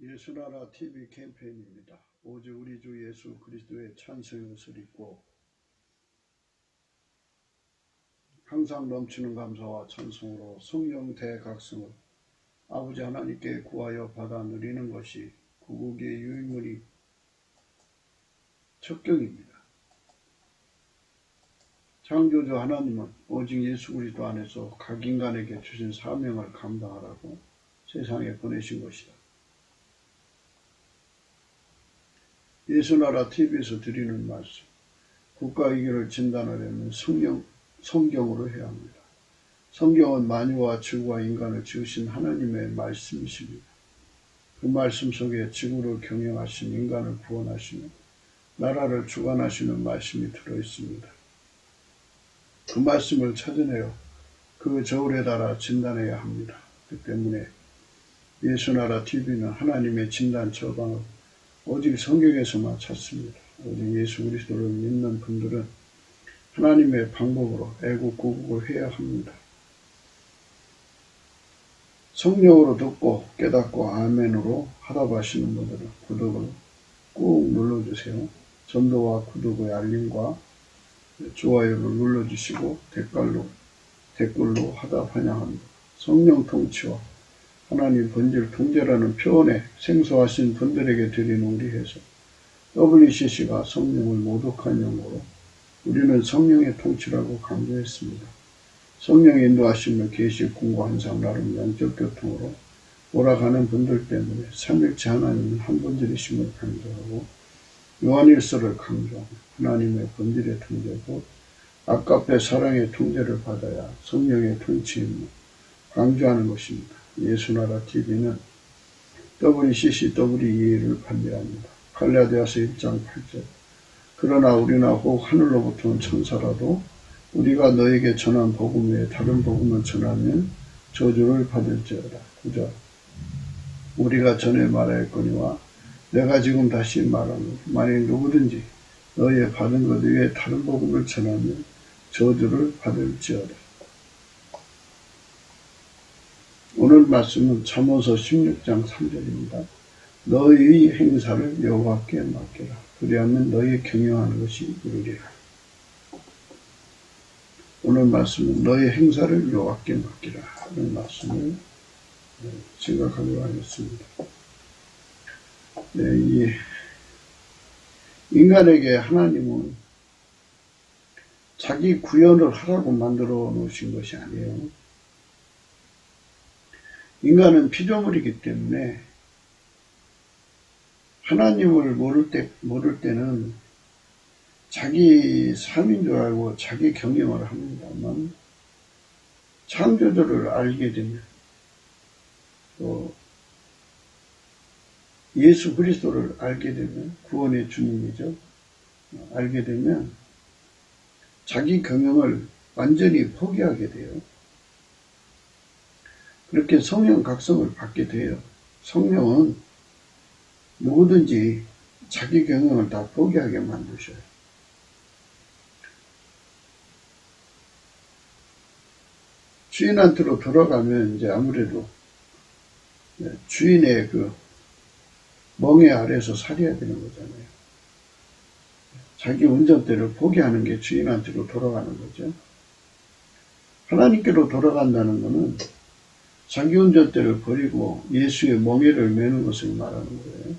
예수나라 TV 캠페인입니다. 오직 우리 주 예수 그리스도의 찬송의 옷을 입고 항상 넘치는 감사와 찬송으로 성령 대각성을 아버지 하나님께 구하여 받아 누리는 것이 구국의 유일무이 척경입니다. 창조주 하나님은 오직 예수 그리스도 안에서 각 인간에게 주신 사명을 감당하라고 세상에 보내신 것이다. 예수나라 TV에서 드리는 말씀, 국가 위기를 진단하려면 성경으로 해야 합니다. 성경은 만유와 지구와 인간을 지으신 하나님의 말씀이십니다. 그 말씀 속에 지구를 경영하신 인간을 구원하시는 나라를 주관하시는 말씀이 들어있습니다. 그 말씀을 찾아내어 그 저울에 달아 진단해야 합니다. 그 때문에 예수나라 TV는 하나님의 진단 처방을 오직 성경에서만 찾습니다. 오직 예수 그리스도를 믿는 분들은 하나님의 방법으로 애국구국을 해야 합니다. 성령으로 듣고 깨닫고 아멘으로 하라고 하시는 분들은 구독을 꾹 눌러주세요. 전도와 구독의 알림과 좋아요를 눌러주시고 댓글로 하다 환영합니다. 성령 통치와 하나님 본질 통제라는 표현에 생소하신 분들에게 드리는 우리 해석, WCC가 성령을 모독한 용어로 우리는 성령의 통치라고 강조했습니다. 성령의 인도하심을 계시 공고한상 나름 영적 교통으로 몰아가는 분들 때문에 삼일체 하나님은 한 분들이심을 강조하고 요한일서를 강조하고 하나님의 본질의 통제고 아까페 사랑의 통제를 받아야 성령의 통치임을 강조하는 것입니다. 예수나라 TV는 WCCWE를 판매합니다. 갈라디아서 1장 8절 그러나 우리나 혹 하늘로부터 온 천사라도 우리가 너에게 전한 복음 외에 다른 복음을 전하면 저주를 받을지어다. 9절 우리가 전에 말하였거니와 내가 지금 다시 말하노니 만일 누구든지 너의 받은 것 외에 다른 복음을 전하면 저주를 받을지어다. 오늘 말씀은 잠언서 16장 3절입니다. 너의 행사를 여호와께 맡겨라. 그리하면 너의 경영하는 것이 이루리라. 오늘 말씀은 너의 행사를 여호와께 맡기라 하는 말씀을 생각하도록 하겠습니다. 이 인간에게 하나님은 자기 구현을 하라고 만들어 놓으신 것이 아니에요. 인간은 피조물이기 때문에 하나님을 모를 때는 자기 삶인 줄 알고 자기 경영을 합니다만 창조주를 알게 되면 또 예수 그리스도를 알게 되면 구원의 주님이죠. 알게 되면 자기 경영을 완전히 포기하게 돼요. 그렇게 성령 각성을 받게 돼요. 성령은 누구든지 자기 경영을 다 포기하게 만드셔요. 주인한테로 돌아가면 이제 아무래도 주인의 그 멍에 아래에서 살아야 되는 거잖아요. 자기 운전대를 포기하는 게 주인한테로 돌아가는 거죠. 하나님께로 돌아간다는 것은 자기 운전대를 버리고 예수의 멍에를 메는 것을 말하는 거예요.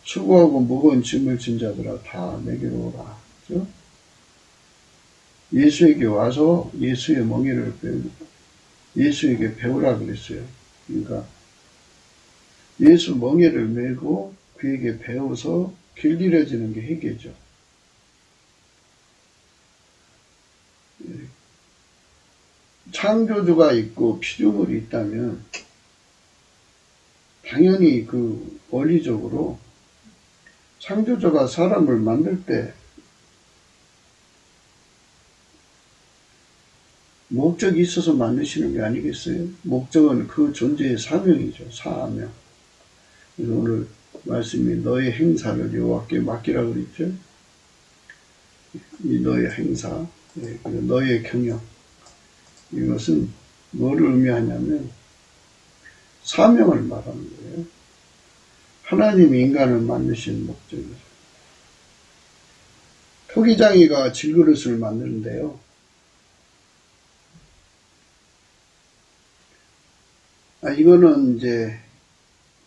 수고하고 무거운 짐을 진 자들아 다 내게로 오라. 그렇죠? 예수에게 와서 예수의 멍에를 배우고 예수에게 배우라 그랬어요. 그러니까 예수 멍에를 메고 그에게 배워서 길들여지는 게 회개죠. 창조주가 있고 피조물이 있다면 당연히 그 원리적으로 창조주가 사람을 만들 때 목적이 있어서 만드시는 게 아니겠어요? 목적은 그 존재의 사명이죠. 사명. 그래서 오늘 말씀이 너의 행사를 여호와께 맡기라 그랬죠. 이 너의 행사, 너의 경영, 이것은 뭐를 의미하냐면 사명을 말하는 거예요. 하나님이 인간을 만드신 목적이죠. 토기장이가 질그릇을 만드는데요. 이거는 이제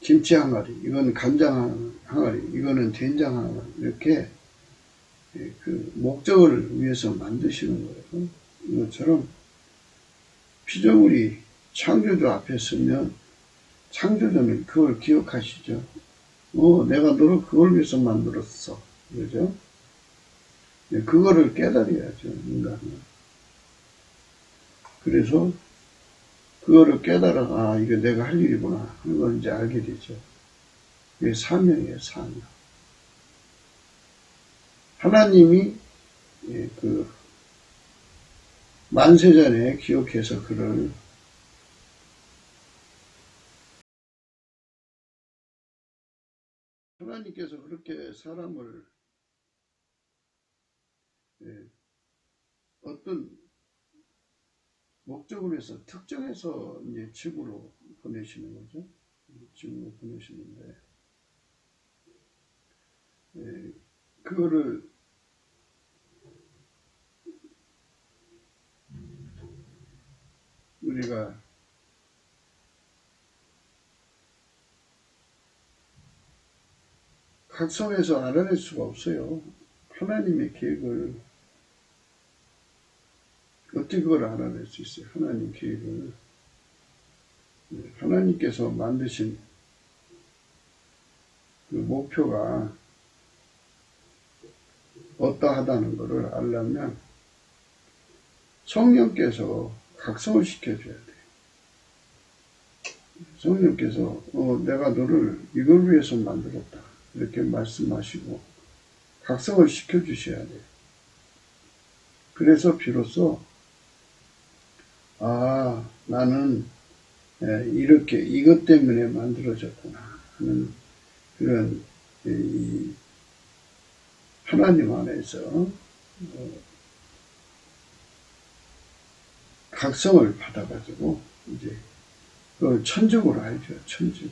김치 항아리, 이거는 간장 항아리, 이거는 된장 항아리, 이렇게 그 목적을 위해서 만드시는 거예요. 이것처럼 피조물이 창조주 앞에 서면 창조주는 그걸 기억하시죠. 내가 너를 그걸 위해서 만들었어. 그죠? 그거를 깨달아야죠, 인간은. 그래서 그거를 깨달아, 이게 내가 할 일이구나 하는 걸 이제 알게 되죠. 이게 사명이에요, 사명. 하나님이 그 만세전에 기억해서 그를 하나님께서 그렇게 사람을 어떤 목적을 위해서 특정해서 이제 지구로 보내시는 거죠. 지구로 보내시는데 그거를 우리가 각성해서 알아낼 수가 없어요. 하나님의 계획을 어떻게 그걸 알아낼 수 있어요? 하나님 계획을. 하나님께서 만드신 그 목표가 어떠하다는 것을 알려면 성령께서 각성을 시켜줘야 돼요. 성령께서 내가 너를 이걸 위해서 만들었다 이렇게 말씀하시고 각성을 시켜주셔야 돼요. 그래서 비로소 나는 이렇게 이것 때문에 만들어졌구나 하는 그런 하나님 안에서 각성을 받아가지고 이제 그걸 천적으로 알죠. 천적으로.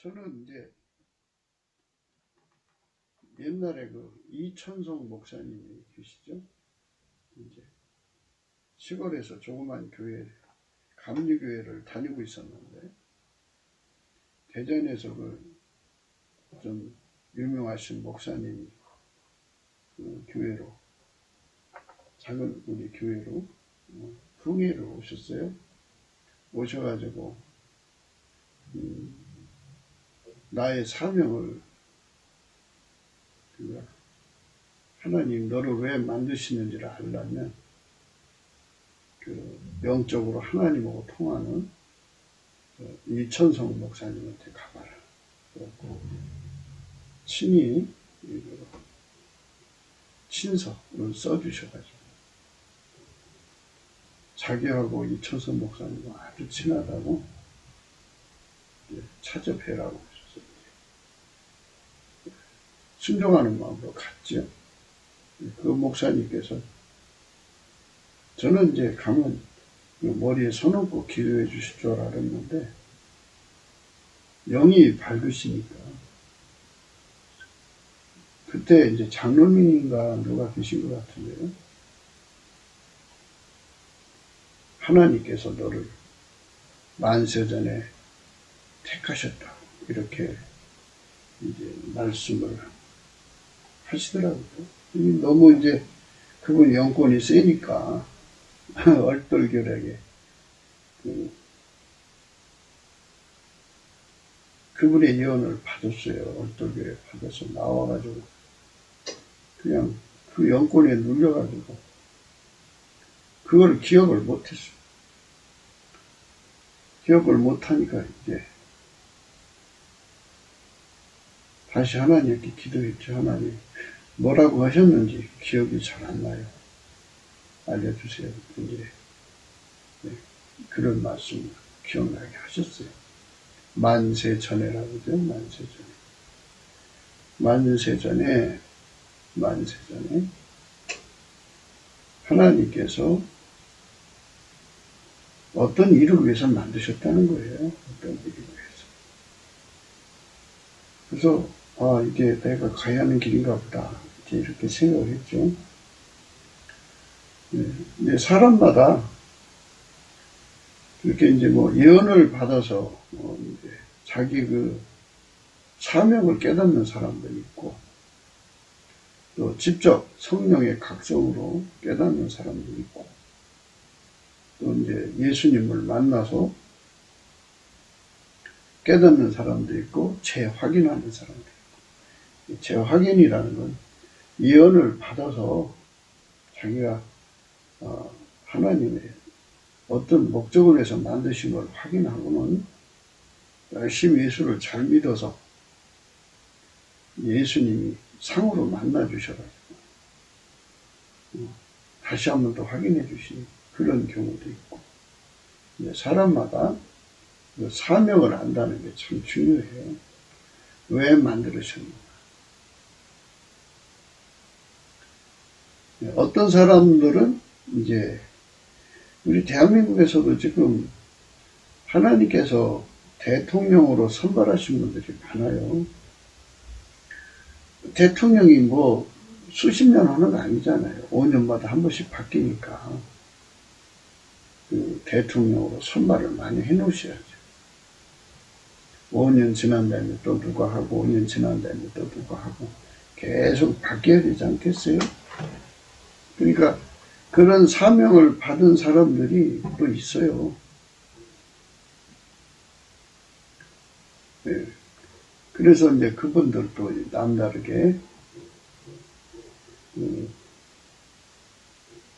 저는 이제 옛날에 그 이천성 목사님이 계시죠. 이제 시골에서 조그만 교회, 감리교회를 다니고 있었는데 대전에서 그 좀 유명하신 목사님이 그 교회로 작은 우리 교회로 풍예를 오셨어요. 오셔가지고 나의 사명을 하나님 너를 왜 만드시는지를 알려면 그 영적으로 하나님하고 통하는 이천성 목사님한테 가봐라. 그렇고 친히 친서를 써주셔가지고 자기하고 이천성 목사님과 아주 친하다고 찾아뵈라고 하셨어요. 순종하는 마음으로 갔죠. 그 목사님께서 저는 이제 가면 머리에 손 얹고 기도해 주실 줄 알았는데 영이 밝으시니까 그때 이제 장로님인가 누가 계신 것 같은데요. 하나님께서 너를 만세전에 택하셨다 이렇게 이제 말씀을 하시더라고요. 너무 이제 그분 영권이 세니까 얼떨결하게 그분의 예언을 받았어요. 얼떨결에 받아서 나와가지고 그냥 그 영권에 눌려가지고 그걸 기억을 못했어요. 기억을 못하니까 이제 다시 하나님께 기도했죠. 하나님 뭐라고 하셨는지 기억이 잘 안 나요. 알려주세요. 이제 그런 말씀 기억나게 하셨어요. 만세전에라고 그러죠. 만세전에 하나님께서 어떤 일을 위해서 만드셨다는 거예요. 어떤 일을 위해서. 그래서 이게 내가 가야 하는 길인가 보다 이렇게 생각을 했죠. 이제 사람마다 이렇게 이제 뭐 예언을 받아서 이제 자기 그 사명을 깨닫는 사람도 있고, 또 직접 성령의 각성으로 깨닫는 사람도 있고, 또 이제 예수님을 만나서 깨닫는 사람도 있고, 재확인하는 사람도 있고. 재확인이라는 건 예언을 받아서 자기가 하나님의 어떤 목적을 위해서 만드신 걸 확인하고는 열심히 예수를 잘 믿어서 예수님이 상으로 만나 주셔가지고 다시 한 번 더 확인해 주신 그런 경우도 있고, 사람마다 그 사명을 안다는 게 참 중요해요. 왜 만들으셨는가. 어떤 사람들은 이제 우리 대한민국에서도 지금 하나님께서 대통령으로 선발하신 분들이 많아요. 대통령이 뭐 수십 년 하는 거 아니잖아요. 5년마다 한 번씩 바뀌니까 그 대통령으로 선발을 많이 해 놓으셔야죠. 5년 지난 다음에 또 누가 하고 5년 지난 다음에 또 누가 하고 계속 바뀌어야 되지 않겠어요? 그러니까 그런 사명을 받은 사람들이 또 있어요. 네. 그래서 이제 그분들도 남다르게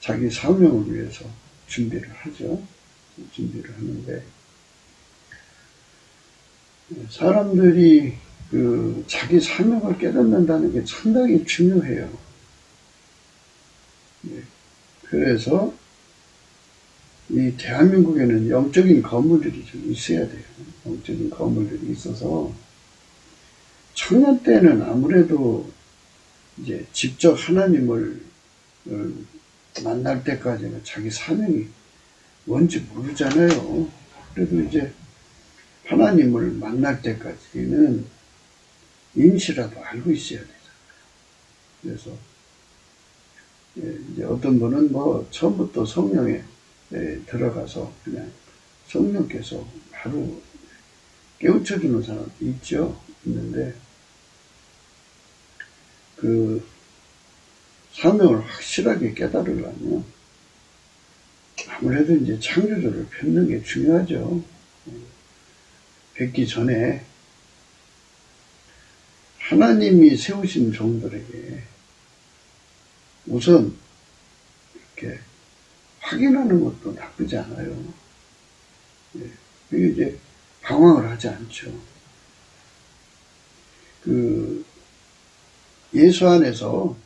자기 사명을 위해서 준비를 하죠. 준비를 하는데, 사람들이 그 자기 사명을 깨닫는다는 게 상당히 중요해요. 그래서 이 대한민국에는 영적인 건물들이 좀 있어야 돼요. 영적인 건물들이 있어서 청년 때는 아무래도 이제 직접 하나님을 만날 때까지는 자기 사명이 뭔지 모르잖아요. 그래도 이제 하나님을 만날 때까지는 임시라도 알고 있어야 되잖아요. 그래서 이제 어떤 분은 뭐 처음부터 성령에 들어가서 그냥 성령께서 바로 깨우쳐주는 사람도 있죠. 있는데 그 사명을 확실하게 깨달으려면 아무래도 이제 창조주를 뵙는 게 중요하죠. 뵙기 전에 하나님이 세우신 종들에게 우선 이렇게 확인하는 것도 나쁘지 않아요. 그게 이제 방황을 하지 않죠. 그 예수 안에서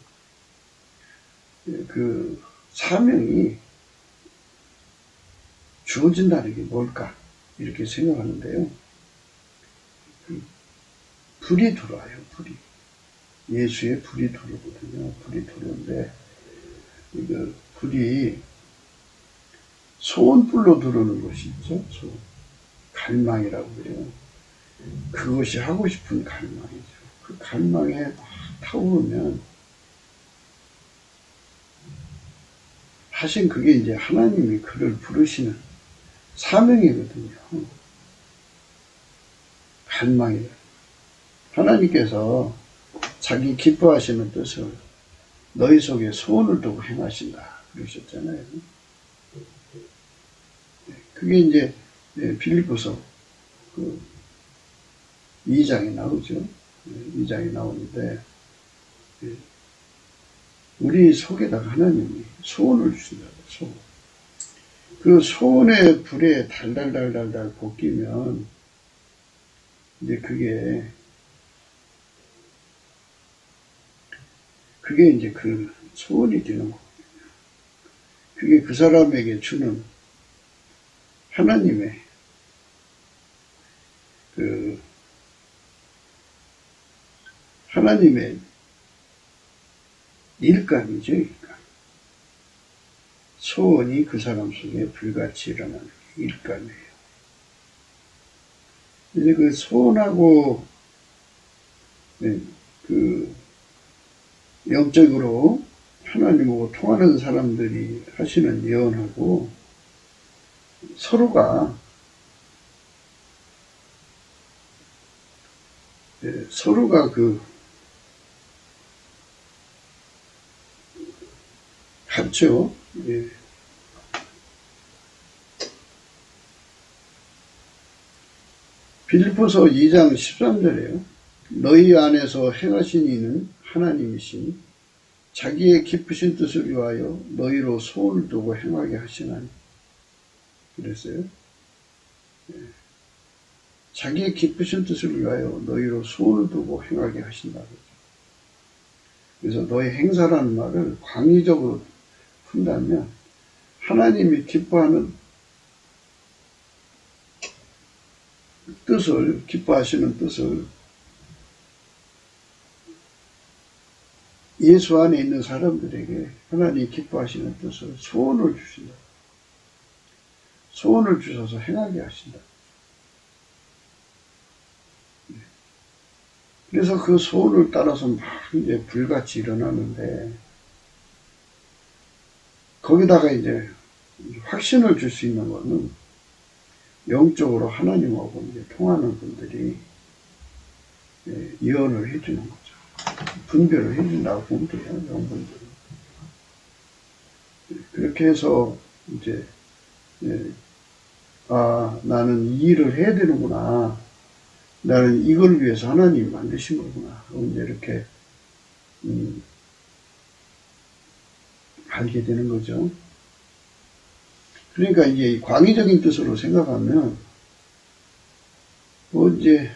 그 사명이 주어진다는 게 뭘까 이렇게 생각하는데요. 불이 들어와요. 불이. 예수의 불이 들어오거든요. 불이 들어오는데 그 불이 소원불로 들어오는 것이 있죠. 소원. 갈망이라고 그래요. 그것이 하고 싶은 갈망이죠. 그 갈망에 막 타오르면 사실 그게 이제 하나님이 그를 부르시는 사명이거든요. 갈망이에요. 하나님께서 자기 기뻐하시는 뜻을 너희 속에 소원을 두고 행하신다 그러셨잖아요. 그게 이제 빌립보서 그 2장에 나오죠. 2장에 나오는데 우리 속에다가 하나님이 소원을 주신다고. 소원. 그 소원의 불에 달달달달달 볶이면 이제 그게 이제 그 소원이 되는 거거든요. 그게 그 사람에게 주는 하나님의 하나님의 일감이죠, 일감. 소원이 그 사람 속에 불같이 일어나는 게. 일감이에요. 이제 그 소원하고 그 영적으로 하나님하고 통하는 사람들이 하시는 예언하고 서로가 같죠. 예. 빌립보서 2장 13절에요. 너희 안에서 행하신 이는 하나님이시니 자기의 기쁘신 뜻을 위하여 너희로 소원을 두고 행하게 하시나니. 그랬어요. 예. 자기의 기쁘신 뜻을 위하여 너희로 소원을 두고 행하게 하신다고. 그래서 너희 행사라는 말을 광의적으로 푼다면 하나님이 기뻐하는 뜻을, 기뻐하시는 뜻을 예수 안에 있는 사람들에게 하나님이 기뻐하시는 뜻을 소원을 주신다. 소원을 주셔서 행하게 하신다. 그래서 그 소원을 따라서 막 이제 불같이 일어나는데, 거기다가 이제 확신을 줄 수 있는 거는 영적으로 하나님하고 이제 통하는 분들이 예언을 해주는 거죠. 분별을 해준다고 보면 돼요, 영분들은. 그렇게 해서 이제, 나는 이 일을 해야 되는구나. 나는 이걸 위해서 하나님이 만드신 거구나. 이제 이렇게, 알게 되는 거죠. 그러니까 이제 광의적인 뜻으로 생각하면, 이제,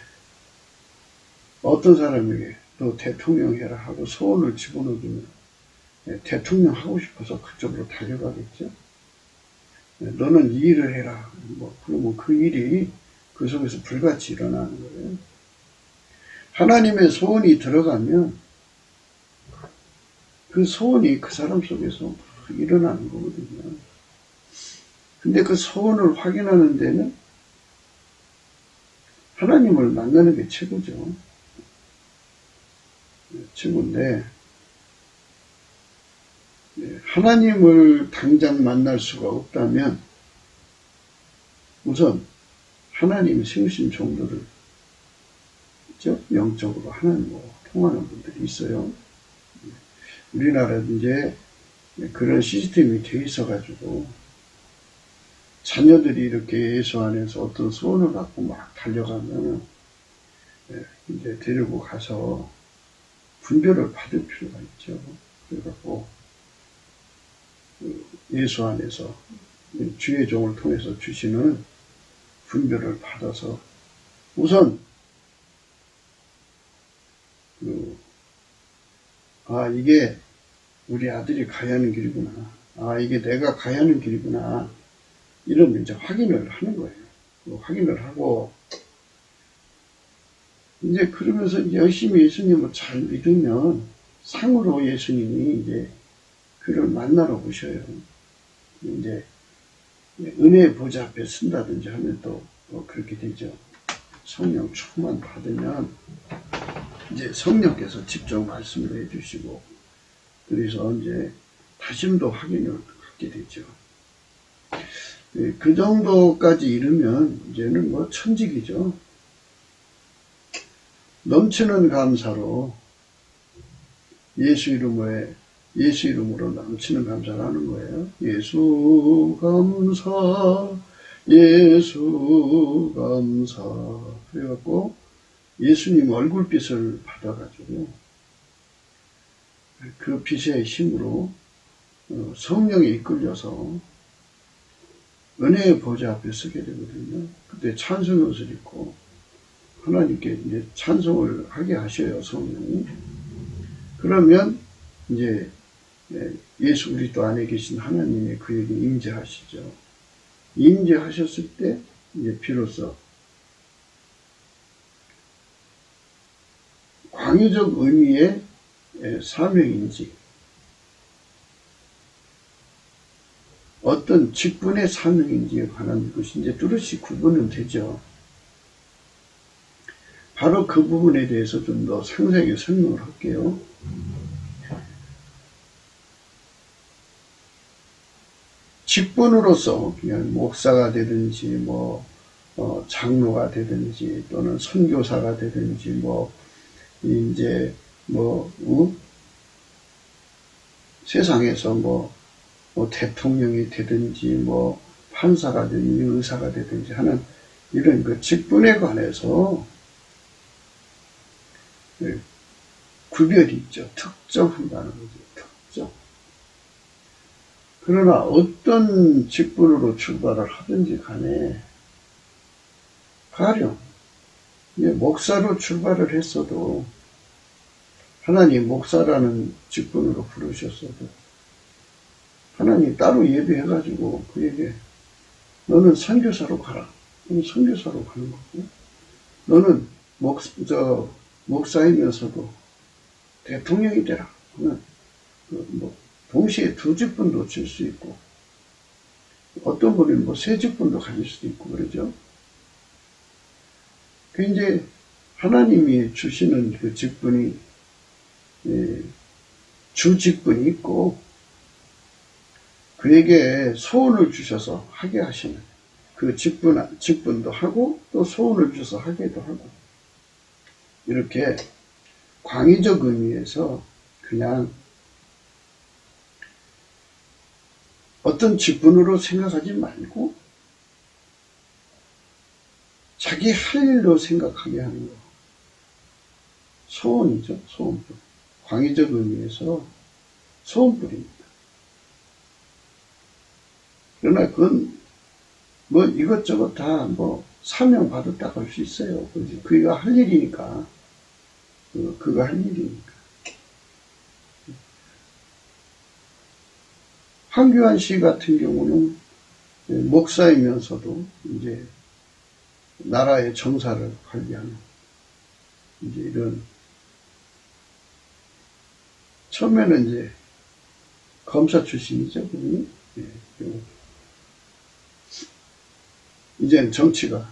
어떤 사람에게 너 대통령 해라 하고 소원을 집어넣으면, 대통령 하고 싶어서 그쪽으로 달려가겠죠. 너는 이 일을 해라. 그러면 그 일이 그 속에서 불같이 일어나는 거예요. 하나님의 소원이 들어가면 그 소원이 그 사람 속에서 일어나는 거거든요. 근데 그 소원을 확인하는 데는 하나님을 만나는 게 최고죠. 최고인데, 하나님을 당장 만날 수가 없다면 우선 하나님이 세우신 종들을 영적으로 하나님과 통하는 분들이 있어요. 우리나라도 이제 그런 시스템이 돼 있어가지고 자녀들이 이렇게 예수 안에서 어떤 소원을 갖고 막 달려가면 이제 데리고 가서 분별을 받을 필요가 있죠. 그래갖고 예수 안에서 주의 종을 통해서 주시는 분별을 받아서 우선 이게 우리 아들이 가야 하는 길이구나. 이게 내가 가야 하는 길이구나. 이러면 이제 확인을 하는 거예요. 확인을 하고 이제 그러면서 열심히 예수님을 잘 믿으면 상으로 예수님이 이제 그를 만나러 오셔요. 이제 은혜의 보좌 앞에 쓴다든지 하면 또 그렇게 되죠. 성령 충만 받으면 이제 성령께서 직접 말씀을 해주시고 그래서 이제 다짐도 확인을 갖게 되죠. 그 정도까지 이르면 이제는 천직이죠. 넘치는 감사로 예수 이름으로 넘치는 감사를 하는 거예요. 예수 감사, 예수 감사. 그래갖고 예수님 얼굴빛을 받아가지고 그 빛의 힘으로 성령에 이끌려서 은혜의 보좌 앞에 서게 되거든요. 그때 찬송의 옷을 입고 하나님께 이제 찬송을 하게 하셔요, 성령이. 그러면 이제 예수 그리스도 안에 계신 하나님이 그에게 임재하시죠. 임재하셨을 때 이제 비로소 광의적 의미의 사명인지 어떤 어떤 직분의 사명인지에 관한 것이 이제 뚜렷이 구분은 되죠. 바로 그 부분에 대해서 좀 더 상세하게 설명을 할게요. 직분으로서 그냥 목사가 되든지 장로가 되든지 또는 선교사가 되든지 세상에서 대통령이 되든지 판사가 되든지 의사가 되든지 하는 이런 그 직분에 관해서 구별이 있죠. 특정한다는 거죠. 특정. 그러나 어떤 직분으로 출발을 하든지 간에 가령 목사로 출발을 했어도 하나님 목사라는 직분으로 부르셨어도 하나님 따로 예배해가지고 그에게 너는 선교사로 가라. 그럼 선교사로 가는 거고 너는 목사이면서도 대통령이 되라. 그러면 동시에 두 직분도 줄 수 있고 어떤 분은 세 직분도 가질 수도 있고 그러죠. 그 이제 하나님이 주시는 그 직분이 주 직분이 있고 그에게 소원을 주셔서 하게 하시는 그 직분도 하고 또 소원을 주셔서 하게도 하고 이렇게 광의적 의미에서 그냥 어떤 직분으로 생각하지 말고 자기 할 일로 생각하게 하는 거. 소원이죠. 소원뿔. 광의적 의미에서 소원뿔입니다. 그러나 그건 이것저것 다 사명 받았다고 할 수 있어요. 그가 할 일이니까. 그가 할 일이니까. 황교안 씨 같은 경우는 목사이면서도 이제 나라의 정사를 관리하는 이제 이런 처음에는 이제 검사 출신이죠, 그분이. 이제는 정치가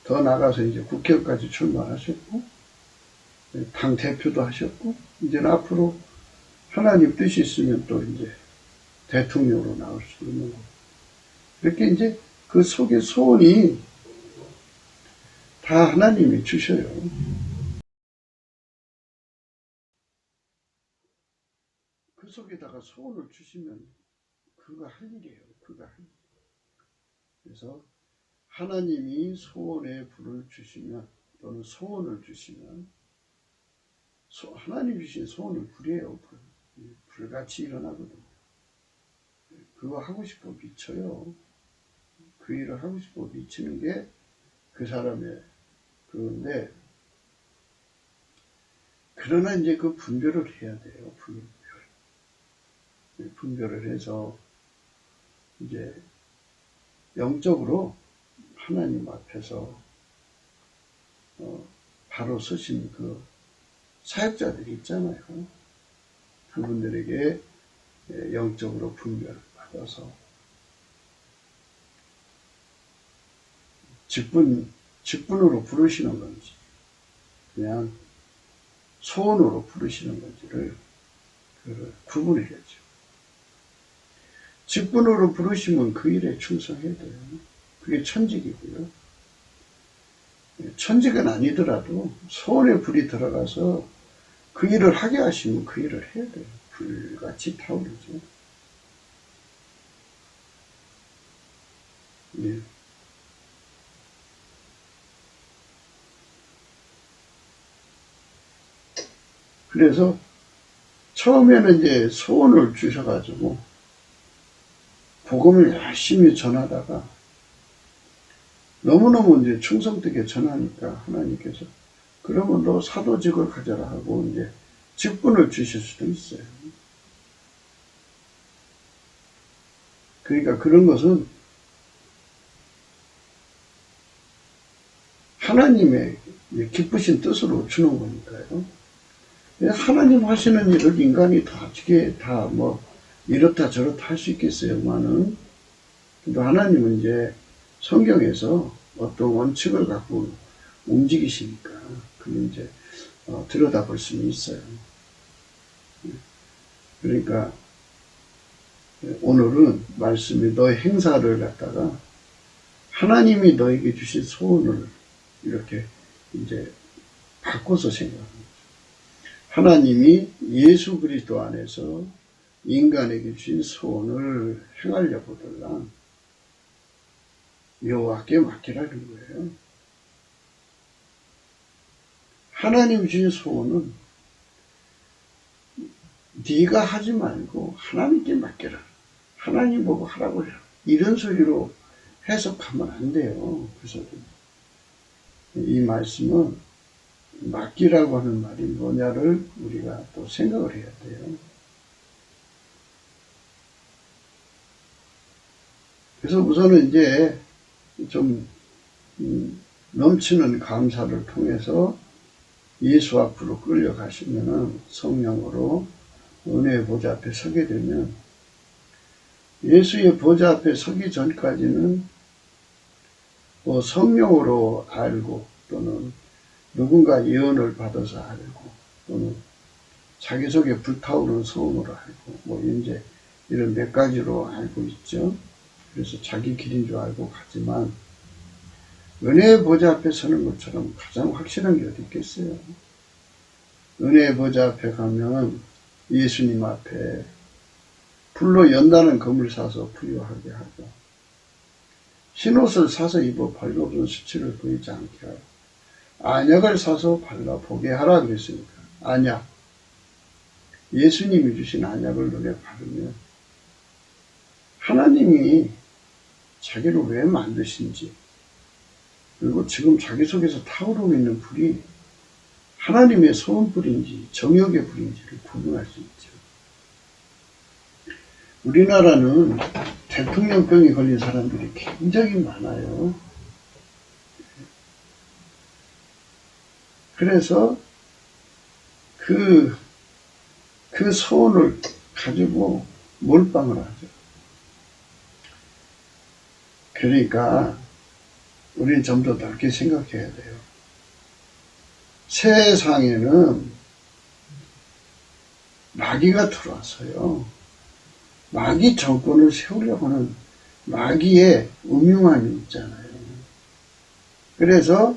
더 나가서 이제 국회의원까지 출마하셨고 당 대표도 하셨고 이제는 앞으로 하나님 뜻이 있으면 또 이제 대통령으로 나올 수 있는 거고 이렇게 이제 그 속에 소원이 다 하나님이 주셔요. 그 속에다가 소원을 주시면 그가 할 일이에요. 그가 할 일. 그래서 하나님이 소원의 불을 주시면 또는 소원을 주시면 하나님 주신 소원은 불이에요. 불같이 일어나거든요. 그거 하고 싶어 미쳐요. 그 일을 하고 싶어 미치는 게 그 사람의 그건데 그러나 이제 그 분별을 해야 돼요. 분별을 해서 이제 영적으로 하나님 앞에서 바로 서신 그 사역자들이 있잖아요. 그분들에게 영적으로 분별을 받아서 직분으로 부르시는 건지 그냥 소원으로 부르시는 건지를 구분해야죠. 직분으로 부르시면 그 일에 충성해야 돼요. 그게 천직이고요. 천직은 아니더라도 소원의 불이 들어가서 그 일을 하게 하시면 그 일을 해야 돼요. 불같이 타오르죠. 예. 그래서 처음에는 이제 소원을 주셔가지고 복음을 열심히 전하다가 너무너무 이제 충성되게 전하니까 하나님께서 그러면 너 사도직을 가져라 하고 이제 직분을 주실 수도 있어요. 그러니까 그런 것은 하나님의 기쁘신 뜻으로 주는 거니까요. 하나님 하시는 일을 인간이 다 어떻게 이렇다 저렇다 할 수 있겠어요만은 또 하나님은 이제 성경에서 어떤 원칙을 갖고 움직이시니까 그걸 이제 들여다볼 수는 있어요. 그러니까 오늘은 말씀이 너의 행사를 갖다가 하나님이 너에게 주신 소원을 이렇게 이제 바꿔서 생각합니다. 하나님이 예수 그리스도 안에서 인간에게 주신 소원을 행하려 보더라. 여호와께 맡기라는 거예요. 하나님 주신 소원은 네가 하지 말고 하나님께 맡겨라. 하나님 보고 하라고 해라. 이런 소리로 해석하면 안 돼요. 그래서 이 말씀은 맡기라고 하는 말이 뭐냐를 우리가 또 생각을 해야 돼요. 그래서 우선은 이제 좀 넘치는 감사를 통해서 예수 앞으로 끌려가시면은 성령으로 은혜의 보좌 앞에 서게 되면 예수의 보좌 앞에 서기 전까지는 뭐 성령으로 알고 또는 누군가 예언을 받아서 알고 또는 자기 속에 불타오르는 소음으로 알고 뭐 이제 이런 몇 가지로 알고 있죠. 그래서 자기 길인 줄 알고 가지만 은혜의 보좌 앞에 서는 것처럼 가장 확실한 게 어디 있겠어요. 은혜의 보좌 앞에 가면 예수님 앞에 불로 연다는 금을 사서 부유하게 하고 흰옷을 사서 입어 벌거벗은 수치를 보이지 않게 하고 안약을 사서 발라 보게 하라 그랬으니까 안약 예수님이 주신 안약을 눈에 바르면 하나님이 자기를 왜 만드신지 그리고 지금 자기 속에서 타오르고 있는 불이 하나님의 소원불인지 정욕의 불인지를 구분할 수 있죠. 우리나라는 대통령병이 걸린 사람들이 굉장히 많아요. 그래서 그 소원을 가지고 몰빵을 하죠. 그러니까 우리는 좀 더 넓게 생각해야 돼요. 세상에는 마귀가 들어왔어요. 마귀 정권을 세우려고 하는 마귀의 음흉함이 있잖아요. 그래서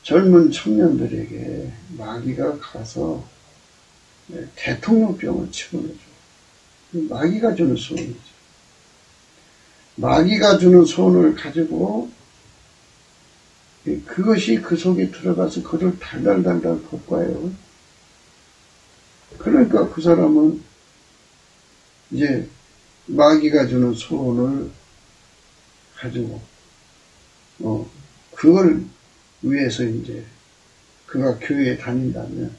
젊은 청년들에게 마귀가 가서 대통령병을 집어넣어줘. 마귀가 주는 소원이죠. 마귀가 주는 소원을 가지고 그것이 그 속에 들어가서 그를 달달달달 볶아요. 그러니까 그 사람은 이제 마귀가 주는 소원을 가지고 그걸 위해서 이제 그가 교회에 다닌다면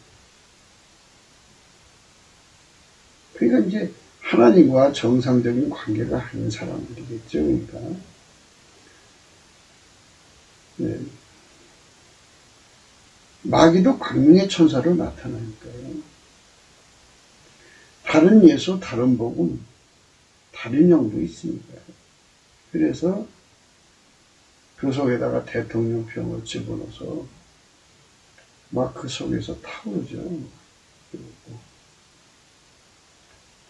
그러니까 이제 하나님과 정상적인 관계가 아닌 사람들이겠죠. 그러니까 네. 마귀도 광명의 천사로 나타나니까요. 다른 예수, 다른 복음, 다른 영도 있으니까요. 그래서 그 속에다가 대통령병을 집어넣어서 막 그 속에서 타오르죠.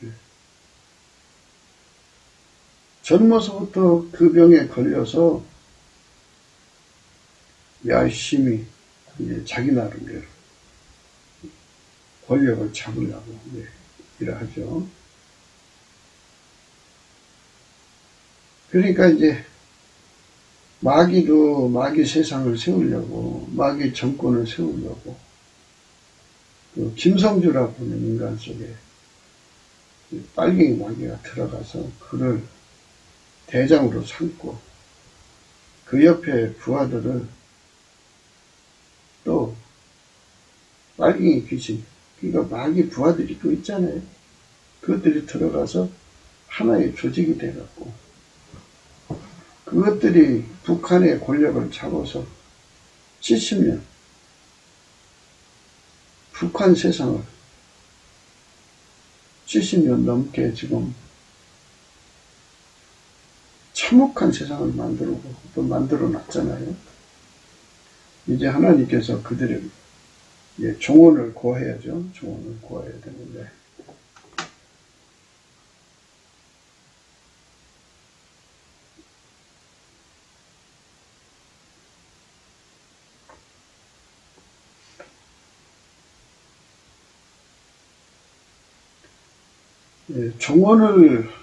네. 젊어서부터 그 병에 걸려서 열심히 이제 자기 나름대로 권력을 잡으려고 일하죠. 그러니까 이제 마귀도 마귀 세상을 세우려고 마귀 정권을 세우려고 그 김성주라고 하는 인간 속에 빨갱이 마귀가 들어가서 그를 대장으로 삼고 그 옆에 부하들을 또 빨갱이 귀신 그러니까 마귀 부하들이 또 있잖아요. 그것들이 들어가서 하나의 조직이 돼갖고 그것들이 북한의 권력을 잡아서 70년 북한 세상을 70년 넘게 지금 화목한 세상을 만들고 또 만들어 놨잖아요. 이제 하나님께서 그들을 종언을 구해야죠. 종언을 구해야 되는데 종언을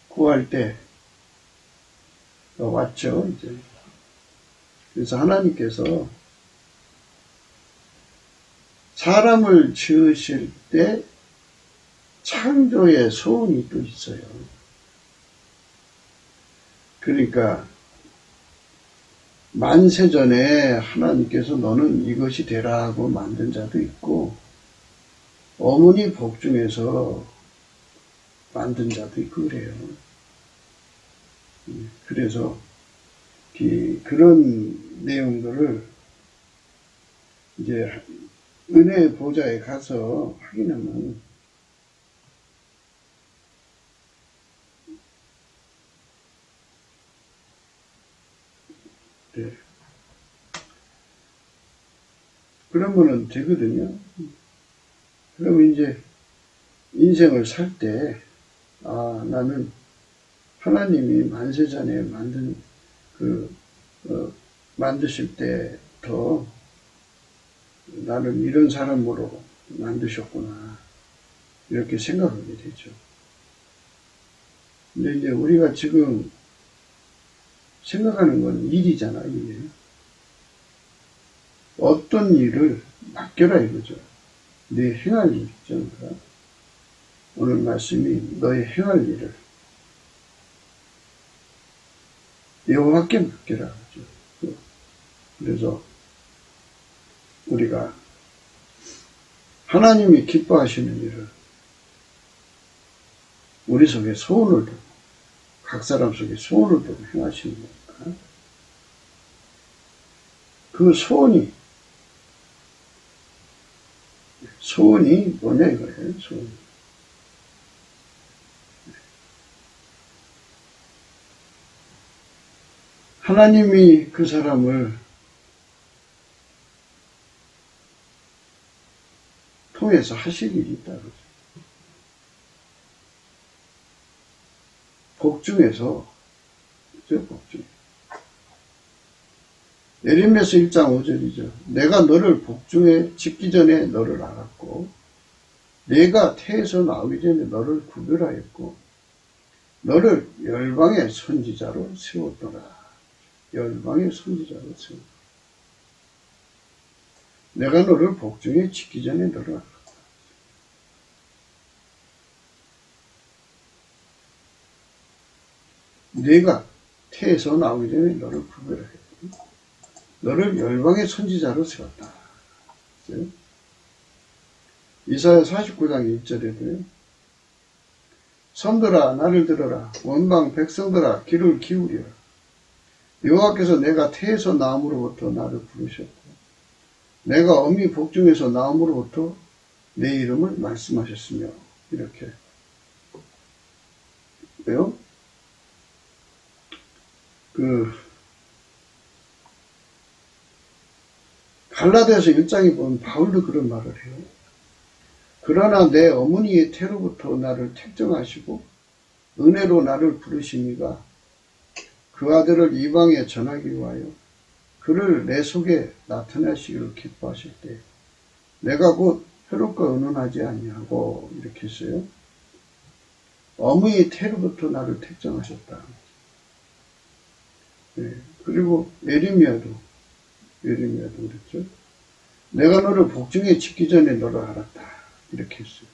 구할 때 왔죠. 이제 그래서 하나님께서 사람을 지으실 때 창조의 소원이 또 있어요. 그러니까 만세전에 하나님께서 너는 이것이 되라 하고 만든 자도 있고 어머니 복중에서 만든 자도 있고 그래요. 그래서 그런 내용들을 이제 은혜의 보좌에 가서 확인하면 그러면은 되거든요. 그러면 이제 인생을 살 때, 나는 하나님이 만세전에 만든 만드실 때부터 나를 이런 사람으로 만드셨구나. 이렇게 생각하게 되죠. 근데 이제 우리가 지금 생각하는 건 일이잖아, 일. 어떤 일을 맡겨라 이거죠. 네 행할 일 있죠. 오늘 말씀이 너의 행할 일을 여호와께 맡겨라 하죠. 그래서 우리가 하나님이 기뻐하시는 일을 우리 속에 소원을 두고 각 사람 속에 소원을 두고 행하시는 거니까 그 소원이 뭐냐 이거예요. 소원이. 하나님이 그 사람을 통해서 하실 일이 있다 그러죠. 복중에서 복중. 예레미야서 1장 5절이죠. 내가 너를 복중에 짓기 전에 너를 알았고 내가 태에서 나오기 전에 너를 구별하였고 너를 열방의 선지자로 세웠더라. 열방의 선지자로 세웠더라. 내가 너를 복중에 짓기 전에 너를 알았다. 내가 태에서 나오기 전에 너를 구별하였고 너를 열방의 선지자로 세웠다. 이사야 49장 1절에도요. 선들아 나를 들어라. 원방 백성들아 귀를 기울여라. 여호와께서 내가 태에서 나옴으로부터 나를 부르셨고 내가 어미 복중에서 나옴으로부터 내 이름을 말씀하셨으며 이렇게 왜요? 갈라디아서 1장에 보면 바울도 그런 말을 해요. 그러나 내 어머니의 태로부터 나를 택정하시고 은혜로 나를 부르시니가 그 아들을 이방에 전하기 위하여 그를 내 속에 나타내시기를 기뻐하실 때 내가 곧 회롭고 은은하지 아니하고 이렇게 했어요. 어머니의 태로부터 나를 택정하셨다. 네. 그리고 예레미야도 그랬죠. 내가 너를 복중에 짓기 전에 너를 알았다. 이렇게 했어요.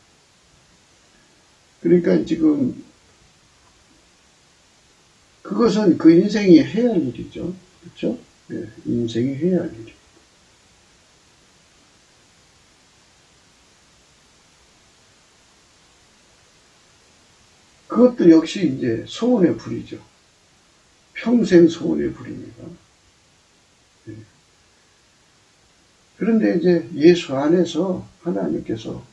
그러니까 지금 그것은 그 인생이 해야 할 일이죠. 그렇죠? 네, 인생이 해야 할 일이죠. 그것도 역시 이제 소원의 불이죠. 평생 소원의 불입니다. 네. 그런데 이제 예수 안에서 하나님께서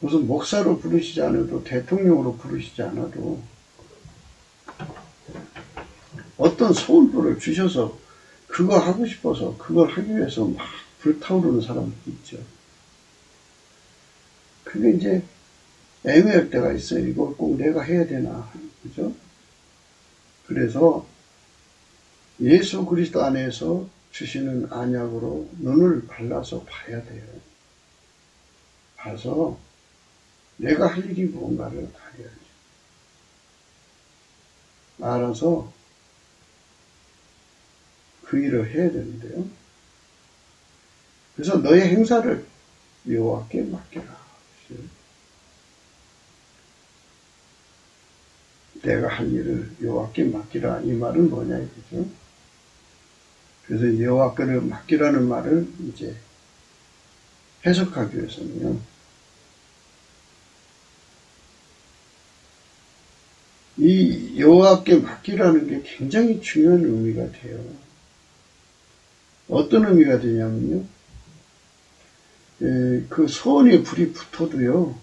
무슨 목사로 부르시지 않아도 대통령으로 부르시지 않아도 어떤 소원불을 주셔서 그거 하고 싶어서 그걸 하기 위해서 막 불타오르는 사람들이 있죠. 그게 이제 애매할 때가 있어요. 이걸 꼭 내가 해야 되나. 그죠? 그래서 예수 그리스도 안에서 주시는 안약으로 눈을 발라서 봐야 돼요. 봐서 내가 할 일이 뭔가를 알아야지. 알아서 그 일을 해야 되는데요. 그래서 너의 행사를 여호와께 맡겨라. 내가 할 일을 여호와께 맡기라. 이 말은 뭐냐 이거죠. 그래서 여호와께를 맡기라는 말을 이제 해석하기 위해서는요. 이 여호와께 맡기라는 게 굉장히 중요한 의미가 돼요. 어떤 의미가 되냐면요. 그 소원에 불이 붙어도요.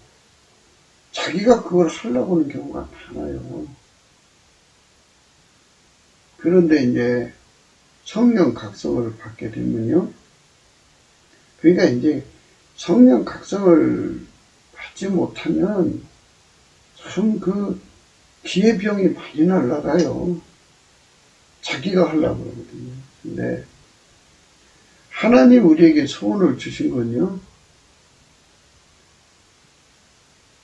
자기가 그걸 하려고 하는 경우가 많아요. 그런데 이제 성령 각성을 받게 되면요. 그러니까 이제 성령 각성을 받지 못하면 참 그 기회병이 많이 날아가요. 자기가 하려고 그러거든요. 근데 하나님 우리에게 소원을 주신 건요.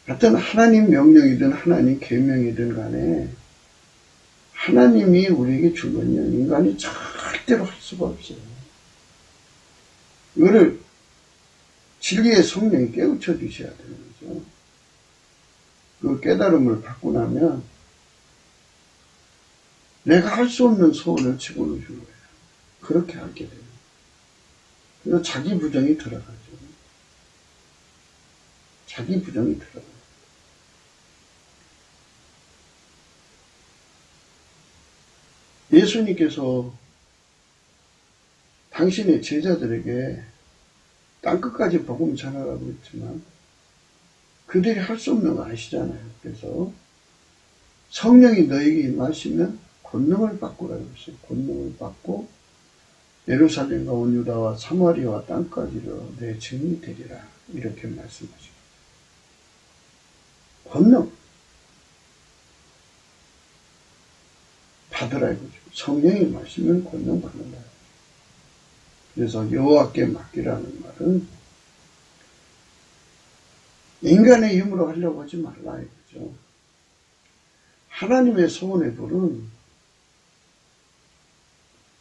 어떤 하나님 명령이든 하나님 계명이든 간에 하나님이 우리에게 준 건요. 인간이 절대로 할 수가 없어요. 이거를 진리의 성령이 깨우쳐 주셔야 되는 거죠. 그 깨달음을 받고 나면 내가 할 수 없는 소원을 집어넣어 준 거예요. 그렇게 알게 돼요. 그래서 자기 부정이 들어가죠. 자기 부정이 들어가요. 예수님께서 당신의 제자들에게 땅끝까지 복음 전하라고 했지만 그들이 할 수 없는 거 아시잖아요. 그래서 성령이 너에게 임하시면 권능을 받고라고 했어요. 권능을 받고 예루살렘과 온 유다와 사마리아와 땅까지로 내 증인이 되리라. 이렇게 말씀하시고 권능 받으라 이거죠. 성령이 임하시면 권능 받는다. 그래서 여호와께 맡기라는 말은 인간의 힘으로 하려고 하지 말라 이거죠. 하나님의 소원의 불은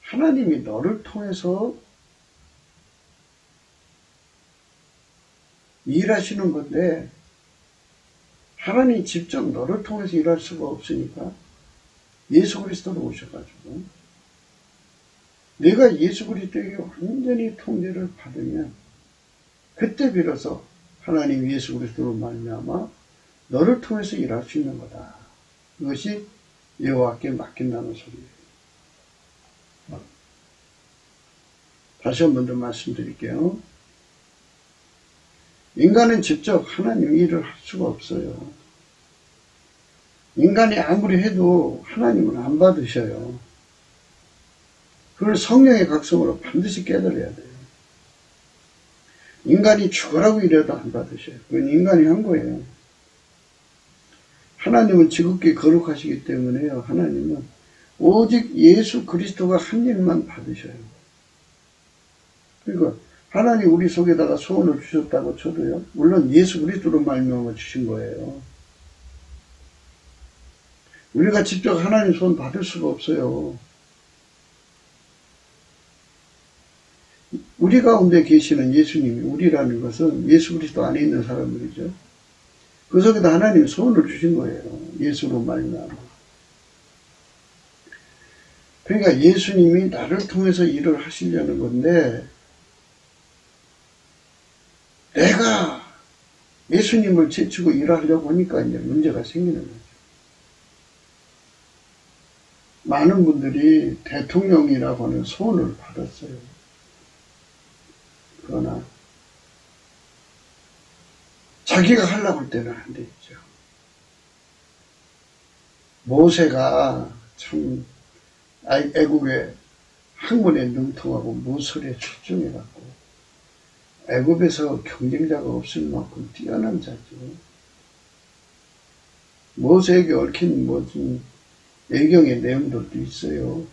하나님이 너를 통해서 일하시는 건데 하나님이 직접 너를 통해서 일할 수가 없으니까 예수 그리스도로 오셔가지고 내가 예수 그리스도에게 완전히 통제를 받으면 그때 비로소 하나님 예수 그리스도로 말미암아 너를 통해서 일할 수 있는 거다. 이것이 여호와께 맡긴다는 소리예요. 다시 한 번 더 말씀드릴게요. 인간은 직접 하나님 일을 할 수가 없어요. 인간이 아무리 해도 하나님은 안 받으셔요. 그걸 성령의 각성으로 반드시 깨달아야 돼요. 인간이 죽으라고 이래도 안 받으셔요. 그건 인간이 한 거예요. 하나님은 지극히 거룩하시기 때문에요. 하나님은 오직 예수 그리스도가 한 일만 받으셔요. 그러니까 하나님 우리 속에다가 소원을 주셨다고 쳐도요. 물론 예수 그리스도로 말미암아 주신 거예요. 우리가 직접 하나님 소원 받을 수가 없어요. 우리 가운데 계시는 예수님이 우리라는 것은 예수 그리스도 안에 있는 사람들이죠. 그 속에다 하나님 소원을 주신 거예요. 예수로 말미암아. 그러니까 예수님이 나를 통해서 일을 하시려는 건데 내가 예수님을 제치고 일하려고 하니까 이제 문제가 생기는 거죠. 많은 분들이 대통령이라고 하는 소원을 받았어요. 그러나 자기가 하려고 할 때는 안 되죠. 모세가 참 애국의 학문에 능통하고 무술에 출중해갖고 애국에서 경쟁자가 없을 만큼 뛰어난 자죠. 모세에게 얽힌 무슨 예경의 내용들도 있어요.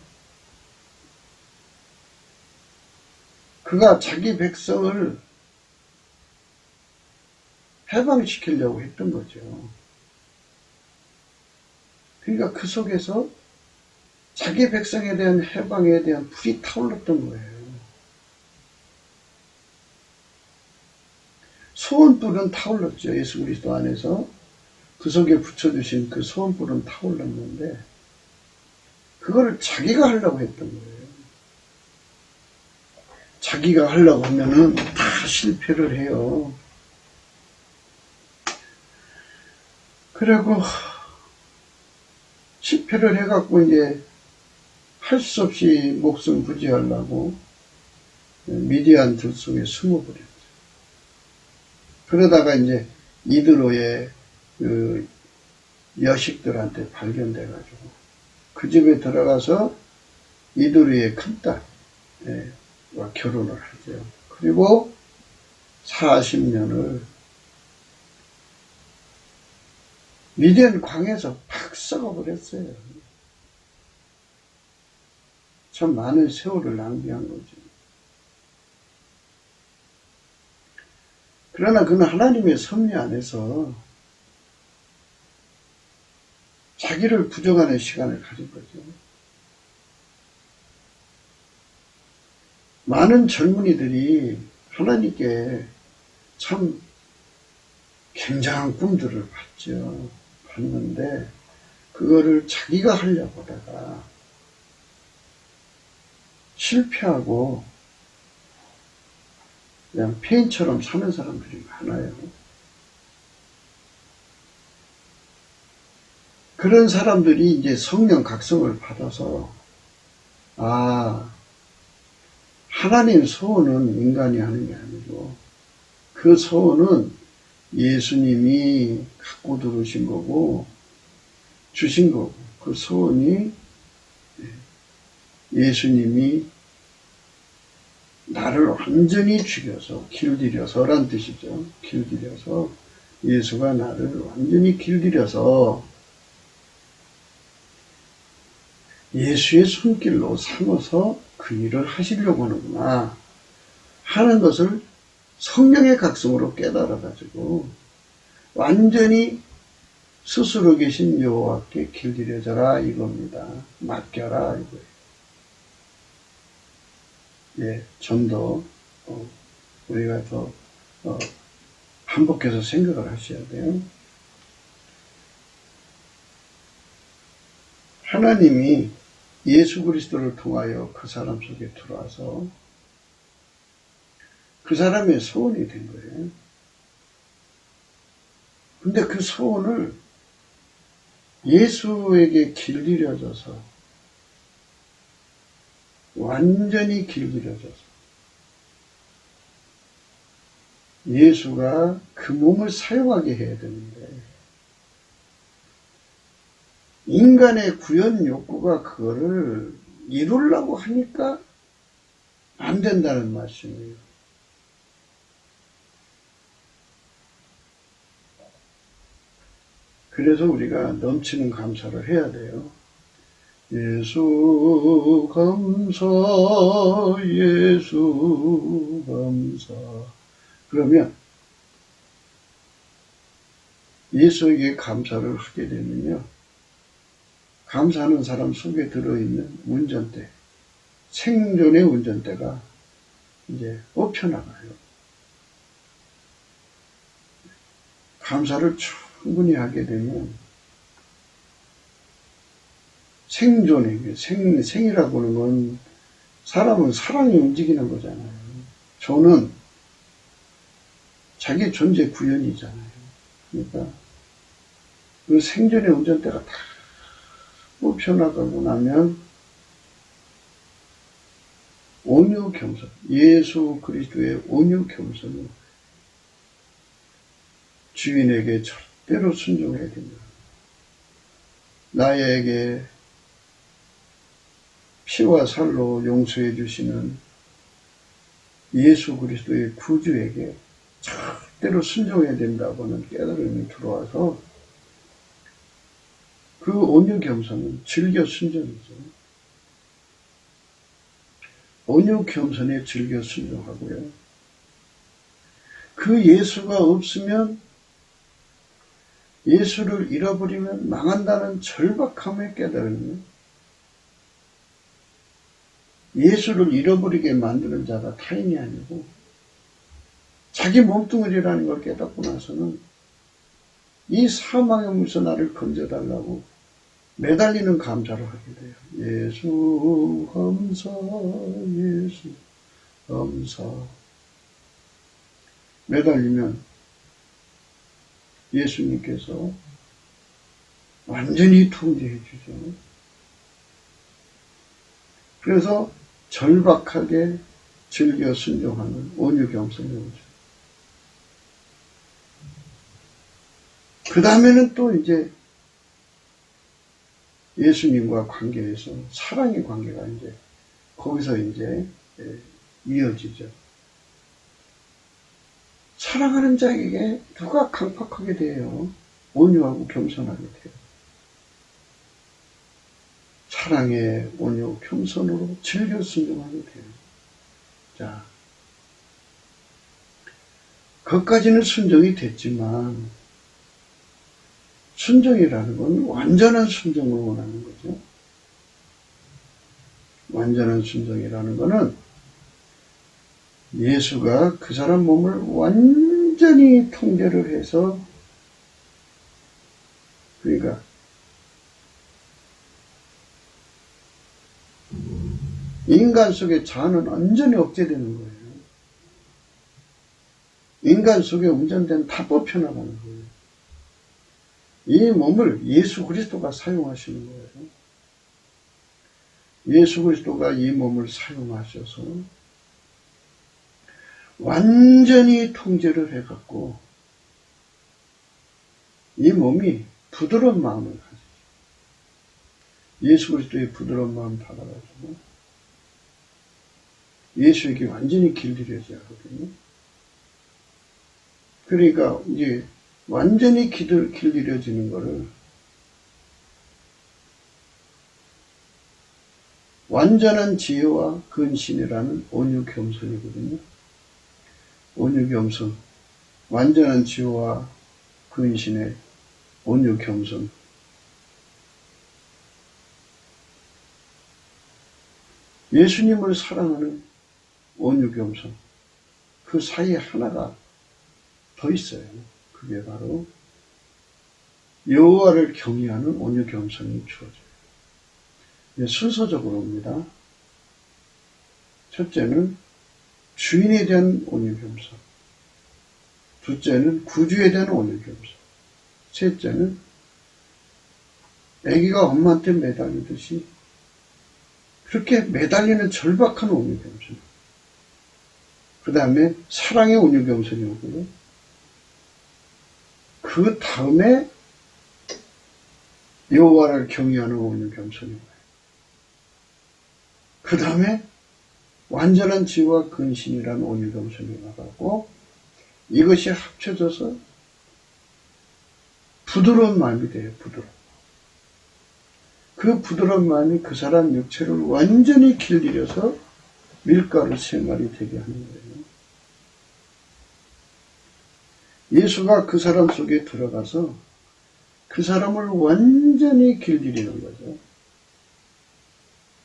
그가 자기 백성을 해방시키려고 했던 거죠. 그러니까 그 속에서 자기 백성에 대한 해방에 대한 불이 타올랐던 거예요. 소원불은 타올랐죠. 예수 그리스도 안에서 그 속에 붙여주신 그 소원불은 타올랐는데 그거를 자기가 하려고 했던 거예요. 자기가 하려고 하면은 다 실패를 해요. 그리고 실패를 해갖고 이제 할 수 없이 목숨 부지하려고 미디안 들 속에 숨어버렸죠. 그러다가 이제 이드로의 그 여식들한테 발견돼가지고 그 집에 들어가서 이드로의 큰딸과 결혼을 하죠. 그리고 40년을 미디안 광에서 팍 썩어버렸어요. 참 많은 세월을 낭비한 거죠. 그러나 그는 하나님의 섭리 안에서 자기를 부정하는 시간을 가진 거죠. 많은 젊은이들이 하나님께 참 굉장한 꿈들을 봤죠. 봤는데 그거를 자기가 하려고 하다가 실패하고 그냥 폐인처럼 사는 사람들이 많아요. 그런 사람들이 이제 성령 각성을 받아서 하나님 소원은 인간이 하는 게 아니고 그 소원은 예수님이 갖고 들어오신 거고 주신 거고 그 소원이 예수님이 나를 완전히 죽여서 길들여서란 뜻이죠. 길들여서 예수가 나를 완전히 길들여서 예수의 손길로 삼아서 그 일을 하시려고 하는구나 하는 것을 성령의 각성으로 깨달아가지고 완전히 스스로 계신 여호와께 길들여져라 이겁니다. 맡겨라 이거예요. 좀 더 우리가 더 반복해서 생각을 하셔야 돼요. 하나님이 예수 그리스도를 통하여 그 사람 속에 들어와서 그 사람의 소원이 된 거예요. 근데 그 소원을 예수에게 길들여져서 완전히 길들여져서 예수가 그 몸을 사용하게 해야 되는데 인간의 구현 욕구가 그거를 이루려고 하니까 안 된다는 말씀이에요. 그래서 우리가 넘치는 감사를 해야 돼요. 예수 감사, 예수 감사. 그러면 예수에게 감사를 하게 되면요. 감사하는 사람 속에 들어있는 운전대, 생존의 운전대가 이제 엎혀나가요. 감사를 충분히 하게 되면 생존의 생이라고 하는 건 사람은 사랑이 움직이는 거잖아요. 저는 자기 존재 구현이잖아요. 그러니까 그 생존의 운전대가 다 뽑혀나가고 나면 온유 겸손, 예수 그리스도의 온유 겸손이 주인에게 절대로 순종해야 됩니다. 나에게 피와 살로 용서해 주시는 예수 그리스도의 구주에게 절대로 순종해야 된다고는 깨달음이 들어와서 그 온유 겸손은 즐겨 순종이죠. 온유 겸손에 즐겨 순종하고요. 그 예수가 없으면, 예수를 잃어버리면 망한다는 절박함의 깨달음이 예수를 잃어버리게 만드는 자가 타인이 아니고 자기 몸뚱아리라는 걸 깨닫고 나서는 이 사망의 물에서 나를 건져달라고 매달리는 감사를 하게 돼요. 예수 감사, 예수 감사. 매달리면 예수님께서 완전히 통제해 주죠. 그래서 절박하게 즐겨 순종하는 온유 겸손이 오죠. 그 다음에는 또 이제 예수님과 관계에서 사랑의 관계가 이제 거기서 이제 이어지죠. 사랑하는 자에게 누가 강팍하게 돼요? 온유하고 겸손하게 돼요. 사랑의 온유 겸손으로 즐겨 순종하게 돼요. 자, 그것까지는 순종이 됐지만 순종이라는 건 완전한 순종을 원하는 거죠. 완전한 순종이라는 거는 예수가 그 사람 몸을 완전히 통제를 해서, 그러니까 인간 속의 자아는 완전히 억제되는 거예요. 인간 속에 운전된 다 뽑혀나가는 거예요. 이 몸을 예수 그리스도가 사용하시는 거예요. 예수 그리스도가 이 몸을 사용하셔서 완전히 통제를 해갖고 이 몸이 부드러운 마음을 가지죠. 예수 그리스도의 부드러운 마음 받아가지고 예수에게 완전히 길들여져야 하거든요. 그러니까 이제 완전히 길들여지는 거를 완전한 지혜와 근신이라는 온유 겸손이거든요. 온유 겸손, 완전한 지혜와 근신의 온유 겸손. 예수님을 사랑하는 온유 겸손. 그 사이에 하나가 더 있어요. 그게 바로 여호와를 경외하는 온유 겸손이 주어져요. 순서적으로입니다. 첫째는 주인에 대한 온유 겸손, 둘째는 구주에 대한 온유 겸손, 셋째는 아기가 엄마한테 매달리듯이 그렇게 매달리는 절박한 온유 겸손, 그 다음에 사랑의 온유 겸손이 오고요. 그 다음에 여호와를 경외하는 온유 겸손이 오고요. 그 다음에 완전한 지혜와 근신이라는 온유 겸손이 나가고, 이것이 합쳐져서 부드러운 마음이 돼요. 부드러운. 그 부드러운 마음이 그 사람 육체를 완전히 길들여서 밀가루 3마리 되게 하는 거예요. 예수가 그 사람 속에 들어가서 그 사람을 완전히 길들이는 거죠.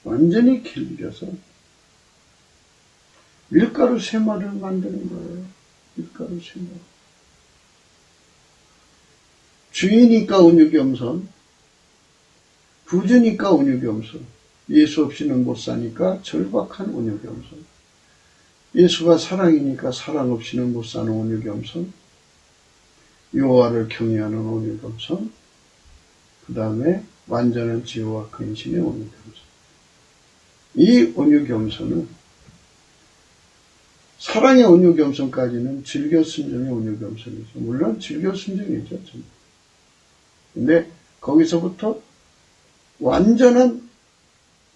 완전히 길들여서 밀가루 3마리를 만드는 거예요. 밀가루 3마리. 주이니까 온유 겸손, 구주니까 온유 겸손, 예수 없이는 못 사니까 절박한 온유 겸손, 예수가 사랑이니까 사랑 없이는 못 사는 온유 겸손, 여호와를 경외하는 온유 겸손, 그 다음에 완전한 지혜와 근신의 온유 겸손. 이 온유 겸손은 사랑의 온유 겸손까지는 즐겨 순종의 온유 겸손이죠. 물론 즐겨 순종이죠. 근데 거기서부터 완전한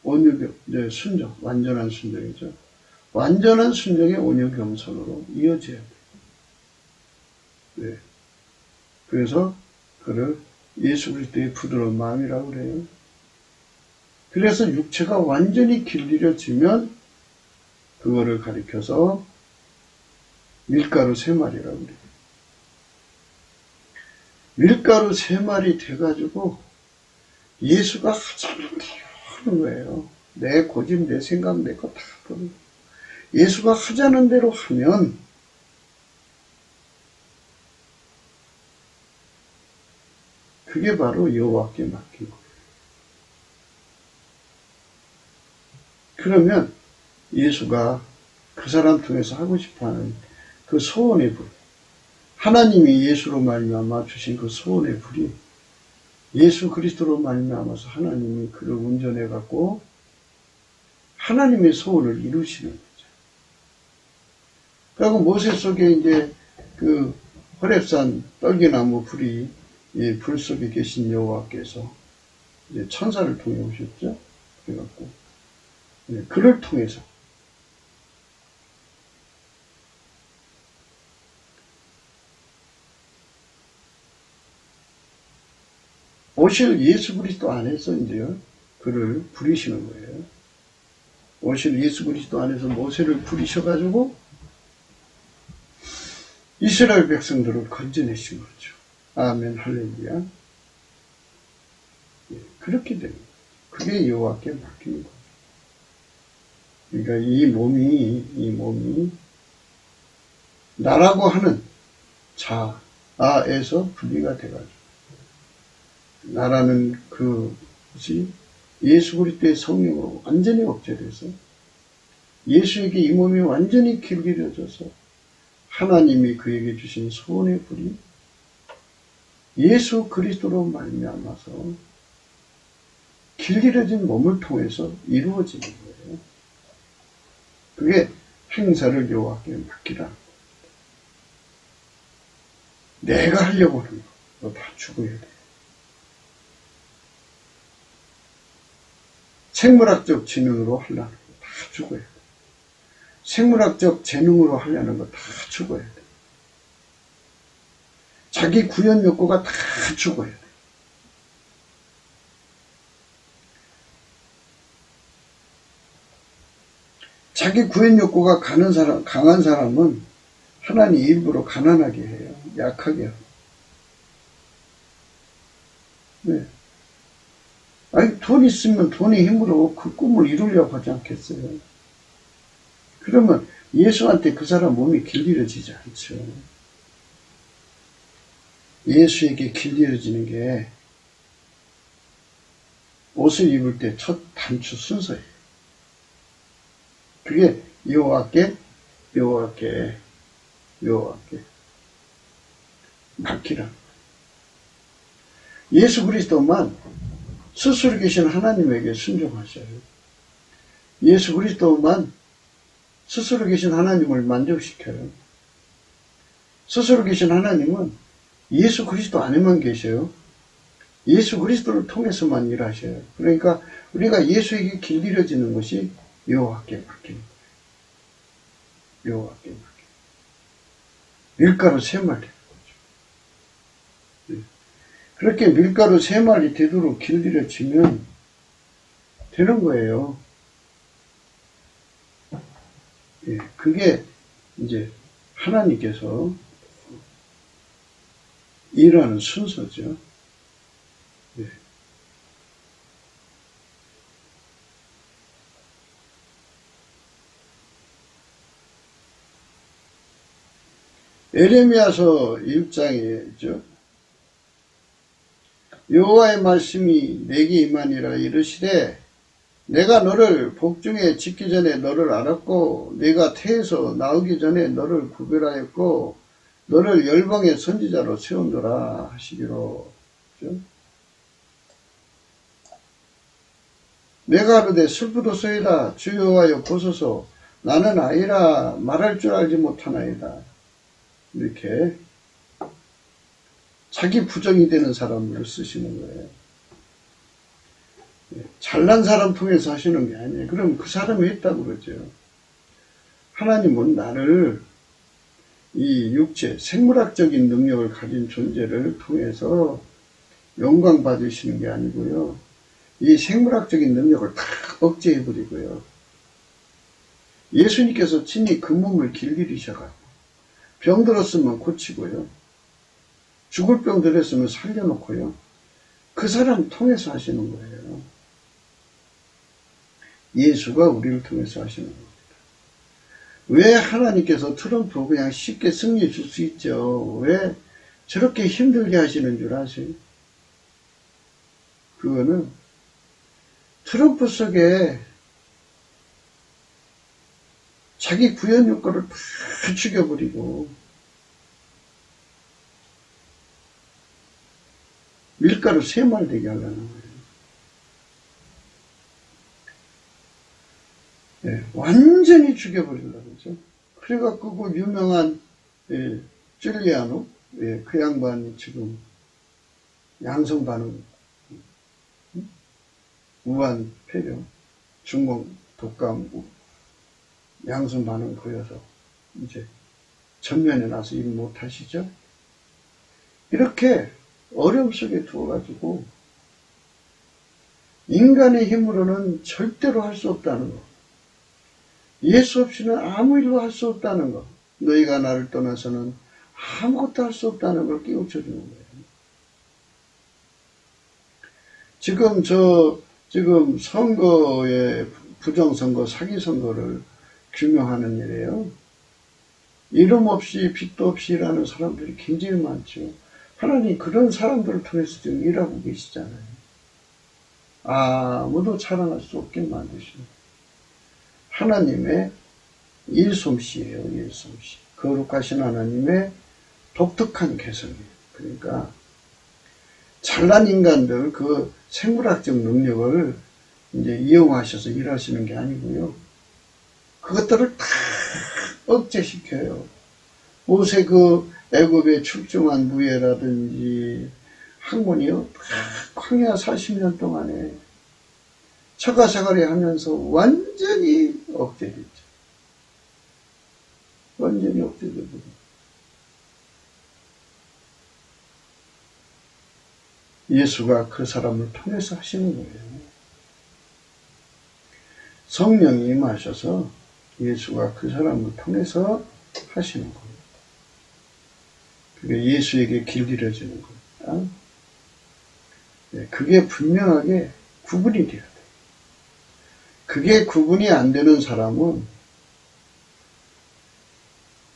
온유 순종, 완전한 순종이죠. 완전한 순종의 온유 겸손으로 이어져야 돼요. 네. 그래서 그를 예수 그리스도의 부드러운 마음이라고 그래요. 그래서 육체가 완전히 길들여지면 그거를 가리켜서 밀가루 3마리라고 그래요. 밀가루 3마리 돼가지고 예수가 하자는 대로 하는 거예요. 내 고집, 내 생각, 내 거 다 버리고 예수가 하자는 대로 하면 그게 바로 여호와께 맡긴 거예요. 그러면 예수가 그 사람 통해서 하고 싶어하는 그 소원의 불, 하나님이 예수로 말미암아 주신 그 소원의 불이 예수 그리스도로 말미암아서 하나님이 그를 운전해 갖고 하나님의 소원을 이루시는 거죠. 그리고 모세 속에 이제 그 호렙산 떨기나무 불이 불 속에 계신 여호와께서 이제 천사를 통해 오셨죠. 그래갖고 그를 통해서 오실 예수 그리스도 안에서 이제요 그를 부리시는 거예요. 오실 예수 그리스도 안에서 모세를 부리셔가지고 이스라엘 백성들을 건져내신 거죠. 아멘, 할렐루야. 그렇게 되는 거예요. 그게 여호와께 맡기는 거예요. 그러니까 이 몸이 나라고 하는 자아에서 분리가 돼가지고 나라는 그것이 예수 그리스도의 성령으로 완전히 억제돼서 예수에게 이 몸이 완전히 길들여져서 하나님이 그에게 주신 소원의 불이 예수 그리스도로 말미암아서 길들여진 몸을 통해서 이루어지는 거예요. 그게 행사를 여호와께 맡기라. 내가 하려고 하는 거 너 다 죽어야 돼. 생물학적 지능으로 하려는 거 다 죽어야 돼. 생물학적 재능으로 하려는 거 다 죽어야 돼. 자기 구현 욕구가 다 죽어야 돼. 자기 구현 욕구가 강한 사람은 하나님 일부러 가난하게 해요. 약하게 해요. 네. 아니, 돈 있으면 돈이 힘으로 그 꿈을 이루려고 하지 않겠어요? 그러면 예수한테 그 사람 몸이 길들여지지 않죠. 예수에게 길들여지는 게 옷을 입을 때 첫 단추 순서예요. 그게 여호와께 맡기라. 예수 그리스도만 스스로 계신 하나님에게 순종하셔요. 예수 그리스도만 스스로 계신 하나님을 만족시켜요. 스스로 계신 하나님은 예수 그리스도 안에만 계셔요. 예수 그리스도를 통해서만 일하셔요. 그러니까 우리가 예수에게 길들여지는 것이 여호와께 맡기는 거예요. 여호와께 맡기는 거예요. 밀가루 3마리 되는 거죠. 네. 그렇게 밀가루 3마리 되도록 길들여지면 되는 거예요. 예, 그게 이제 하나님께서 일하는 순서죠. 예. 에레미야서 1장에 있죠. 여호와의 말씀이 내게 임하니라 이르시되 내가 너를 복중에 짓기 전에 너를 알았고 내가 태에서 나오기 전에 너를 구별하였고 너를 열방의 선지자로 세운노라 하시기로. 그렇죠? 내가 하르되 슬프도소이다 주 여호와여 보소서 나는 아이라 말할 줄 알지 못하나이다. 이렇게 자기 부정이 되는 사람을 쓰시는 거예요. 잘난 사람 통해서 하시는 게 아니에요. 그럼 그 사람이 했다고 그러죠. 하나님은 나를 이 육체, 생물학적인 능력을 가진 존재를 통해서 영광 받으시는 게 아니고요. 이 생물학적인 능력을 다 억제해버리고요. 예수님께서 친히 그 몸을 길들이셔가지고 병 들었으면 고치고요. 죽을 병 들었으면 살려놓고요. 그 사람 통해서 하시는 거예요. 예수가 우리를 통해서 하시는 겁니다. 왜 하나님께서 트럼프 그냥 쉽게 승리 줄 수 있죠? 왜 저렇게 힘들게 하시는 줄 아세요? 그거는 트럼프 속에 자기 구현 욕구를 다 죽여버리고 밀가루 세말 되게 하려는 거예요. 네, 완전히 죽여버리려고 그러죠. 그래갖고 그 유명한 줄리아노, 그 양반이 지금 양성 반응, 우한 폐렴, 중공 독감, 양성 반응 보여서 이제 전면에 나서 일 못하시죠. 이렇게 어려움 속에 두어가지고 인간의 힘으로는 절대로 할 수 없다는 거. 예수 없이는 아무 일도 할 수 없다는 거. 너희가 나를 떠나서는 아무것도 할 수 없다는 걸 깨우쳐 주는 거예요. 지금 선거에 부정선거, 사기선거를 규명하는 일이에요. 이름 없이 빚도 없이 일하는 사람들이 굉장히 많죠. 하나님 그런 사람들을 통해서 지금 일하고 계시잖아요. 아무도 자랑할 수 없게 만드시는 하나님의 일솜씨예요. 일솜씨. 거룩하신 하나님의 독특한 개성이에요. 그러니까 잘난 인간들 그 생물학적 능력을 이제 이용하셔서 일하시는 게 아니고요. 그것들을 다 억제시켜요. 모세 그 애굽에 출중한 무예라든지 학문이요. 광야 40년 동안에 처가생활을 하면서 완전히 억제됐죠. 완전히 억제되고. 예수가 그 사람을 통해서 하시는 거예요. 성령이 임하셔서 예수가 그 사람을 통해서 하시는 겁니다. 그게 예수에게 길들여지는 겁니다. 그게 분명하게 구분이 돼야 돼요. 그게 구분이 안 되는 사람은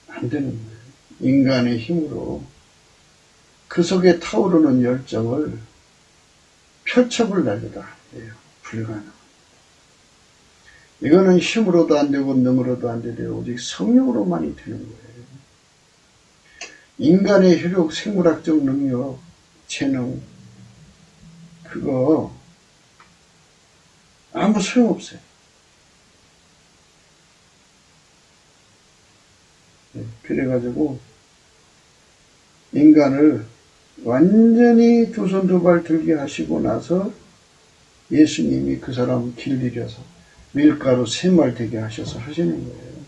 안 되는 거예요. 인간의 힘으로 그 속에 타오르는 열정을 펼쳐보려고도 안 돼요. 불가능합니다. 이거는 힘으로도 안 되고 능으로도 안 되고 오직 성령으로만이 되는 거예요. 인간의 혈육, 생물학적 능력, 재능 그거 아무 소용없어요. 그래가지고 인간을 완전히 두 손 두 발 들게 하시고 나서 예수님이 그 사람을 길들여서 밀가루 세말 되게 하셔서 하시는 거예요.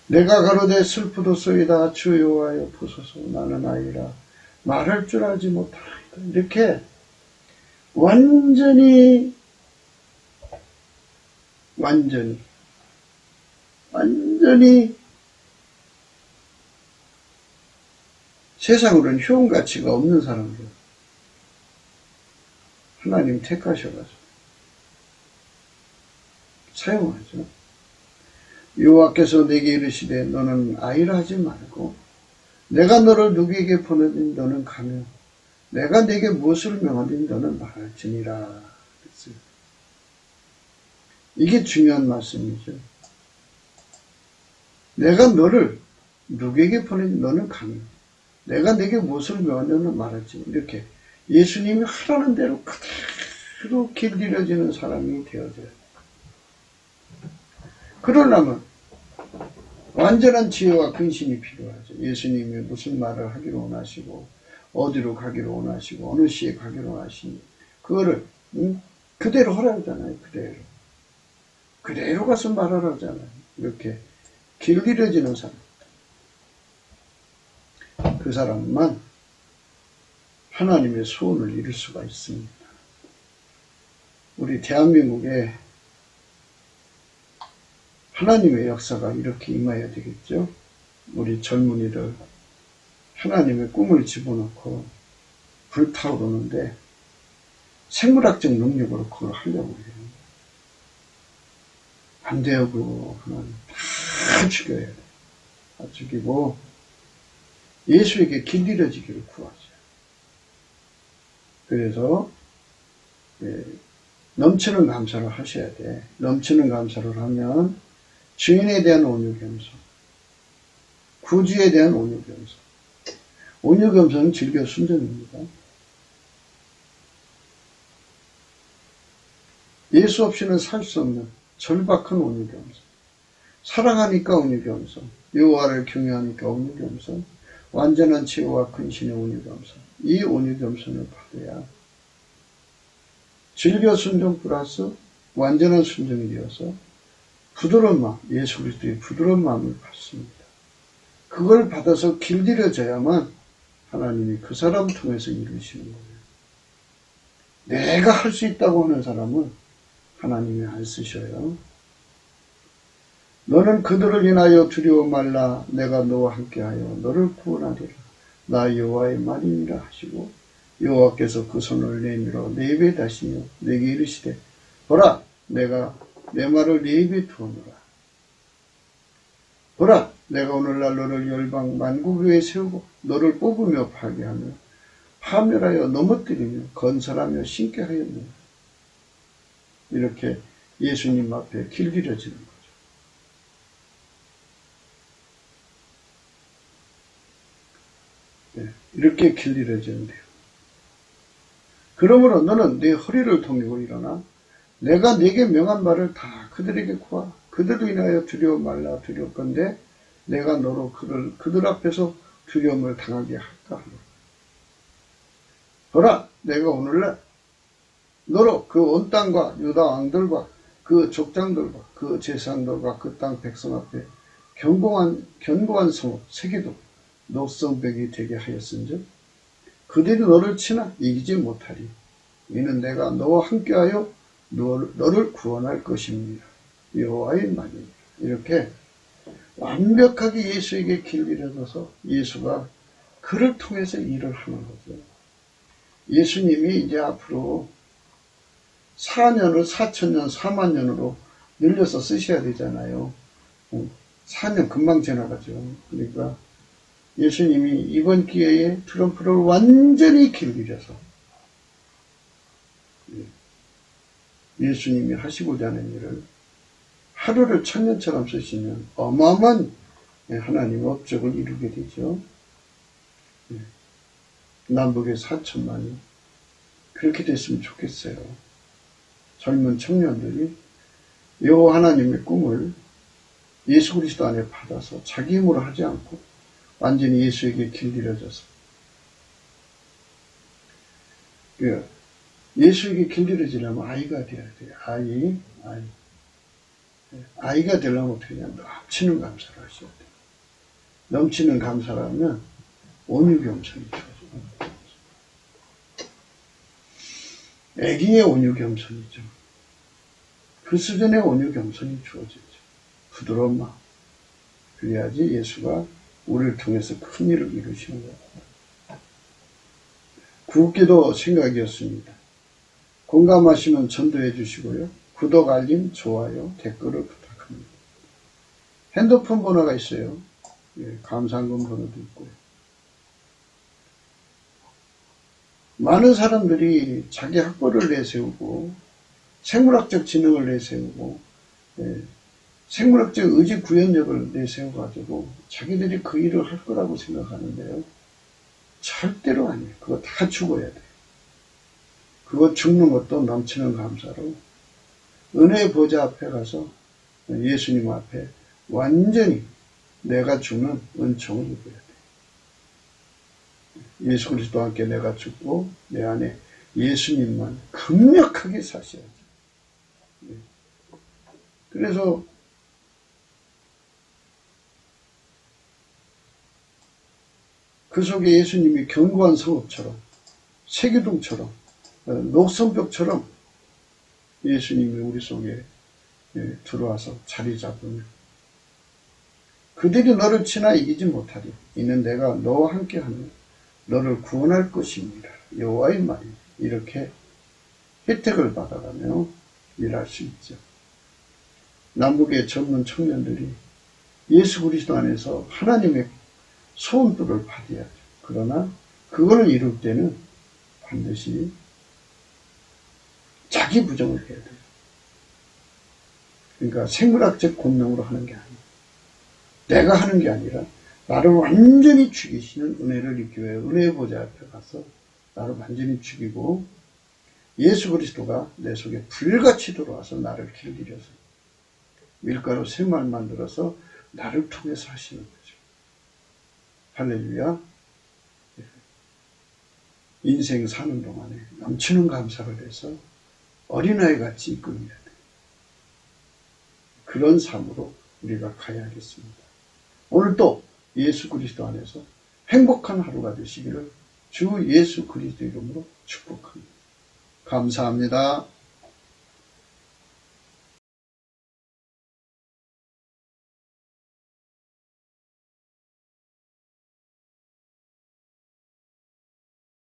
내가 가로되 슬프도소이다 주 여호와여 보소서 나는 아이라 말할 줄 알지 못하나이다. 이렇게 완전히 세상으로는 효용 가치가 없는 사람들 하나님 택하셔가지고 사용하죠. 여호와께서 내게 이르시되 너는 아이라 하지 말고 내가 너를 누구에게 보내든 너는 가며 내가 내게 무엇을 명하든 너는 말할지니라 그랬어요. 이게 중요한 말씀이죠. 내가 너를 누구에게 보내든 너는 가며 내가 내게 무엇을 명하든 너는 말할지 이렇게 예수님이 하라는 대로 그대로 길들여지는 사람이 되어져요. 그러려면 완전한 지혜와 근신이 필요하죠. 예수님이 무슨 말을 하기를 원하시고 어디로 가기를 원하시고 어느 시에 가기를 원하시니 그거를 그대로 하라잖아요. 그대로 가서 말하라잖아요. 이렇게 길들여지는 사람, 그 사람만 하나님의 소원을 이룰 수가 있습니다. 우리 대한민국에 하나님의 역사가 이렇게 임해야 되겠죠. 우리 젊은이들 하나님의 꿈을 집어넣고 불타오르는데 생물학적 능력으로 그걸 하려고 해요. 안 돼요. 그거 하나님 다 죽여야 돼요. 다 죽이고 예수에게 길들여지기를 구하죠. 그래서 넘치는 감사를 하셔야 돼. 넘치는 감사를 하면 주인에 대한 온유겸손, 구주에 대한 온유겸손. 온유겸손은 즐겨 순종입니다. 예수 없이는 살 수 없는 절박한 온유겸손. 사랑하니까 온유겸손, 여호와를 경외하니까 온유겸손, 완전한 지혜와 근신의 온유겸손. 이 온유겸손을 받아야 즐겨 순종 플러스 완전한 순종이 되어서 부드러운 마음, 예수 그리스도의 부드러운 마음을 받습니다. 그걸 받아서 길들여져야만 하나님이 그 사람 통해서 이루시는 거예요. 내가 할 수 있다고 하는 사람은 하나님이 안 쓰셔요. 너는 그들을 인하여 두려워 말라. 내가 너와 함께하여 너를 구원하리라. 나 여호와의 말이니라 하시고 여호와께서 그 손을 내밀어 내 입에 다시며 내게 이르시되 보라 내가 내 말을 내 입에 두었노라. 보라 내가 오늘날 너를 열방 만국 위에 세우고 너를 뽑으며 파괴하며 파멸하여 넘어뜨리며 건설하며 신께 하였노라. 이렇게 예수님 앞에 길들여지는 거죠. 네, 이렇게 길들여지는데요. 그러므로 너는 내 허리를 동이고 일어나 내가 네게 명한 말을 다 그들에게 구하. 그들로 인하여 두려워 말라. 두려울 건데 내가 너로 그들 앞에서 두려움을 당하게 할까 하노라. 보라 내가 오늘날 너로 그 온 땅과 유다 왕들과 그 족장들과 그 제사장들과 그 땅 백성 앞에 견고한 성읍 세계도 녹성벽이 되게 하였은즉 그들이 너를 치나 이기지 못하리. 이는 내가 너와 함께하여 너를 구원할 것입니다. 여호와의 말입니다. 이렇게 완벽하게 예수에게 길들여져서 예수가 그를 통해서 일을 하는 거죠. 예수님이 이제 앞으로 4년을 4천년 4만년으로 늘려서 쓰셔야 되잖아요. 4년 금방 지나가죠. 그러니까 예수님이 이번 기회에 트럼프를 완전히 길들여서 예수님이 하시고자 하는 일을 하루를 천년처럼 쓰시면 어마어마한 하나님의 업적을 이루게 되죠. 남북의 4천만이 그렇게 됐으면 좋겠어요. 젊은 청년들이 여호와 하나님의 꿈을 예수 그리스도 안에 받아서 자기 힘으로 하지 않고 완전히 예수에게 길들여져서 예수에게 길들여지려면 아이가 되어야 돼요. 아이가 되려면 어떻게 하냐. 넘치는 감사를 하셔야 돼요. 넘치는 감사를 하면 온유겸손이 주어져요. 애기의 온유겸손이죠. 그 수준의 온유겸손이 주어지죠. 부드러운 마음. 그래야지 예수가 우리를 통해서 큰 일을 이루시는 겁니다. 구기도 생각이었습니다. 공감하시면 전도해 주시고요. 구독, 알림, 좋아요, 댓글을 부탁합니다. 핸드폰 번호가 있어요. 감사한금 번호도 있고요. 많은 사람들이 자기 학벌을 내세우고 생물학적 지능을 내세우고 생물학적 의지 구현력을 내세워가지고 자기들이 그 일을 할 거라고 생각하는데요. 절대로 아니에요. 그거 다 죽어야 돼요. 그거 죽는 것도 넘치는 감사로 은혜의 보좌 앞에 가서 예수님 앞에 완전히 내가 주는 은총을 입어야 돼. 예수 그리스도와 함께 내가 죽고 내 안에 예수님만 강력하게 사셔야죠. 그래서 그 속에 예수님이 견고한 성읍처럼 세기둥처럼 녹선벽처럼 예수님이 우리 속에 들어와서 자리 잡으면 그들이 너를 치나 이기지 못하리. 이는 내가 너와 함께하며 너를 구원할 것입니다. 여호와의 말이 이렇게 혜택을 받아가며 일할 수 있죠. 남북의 젊은 청년들이 예수 그리스도 안에서 하나님의 소원들을 받아야죠. 그러나 그걸 이룰 때는 반드시 자기 부정을 해야 돼요. 그러니까 생물학적 권능으로 하는 게 아니에요. 내가 하는 게 아니라 나를 완전히 죽이시는 은혜를 입기 위해 은혜의 보좌 앞에 가서 나를 완전히 죽이고 예수 그리스도가 내 속에 불같이 들어와서 나를 길들여서 밀가루 쇠말 만들어서 나를 통해서 하시는 거죠. 할렐루야. 인생 사는 동안에 넘치는 감사를 해서 어린아이 같이 이끌어야 돼요. 그런 삶으로 우리가 가야겠습니다. 오늘도 예수 그리스도 안에서 행복한 하루가 되시기를 주 예수 그리스도 이름으로 축복합니다. 감사합니다.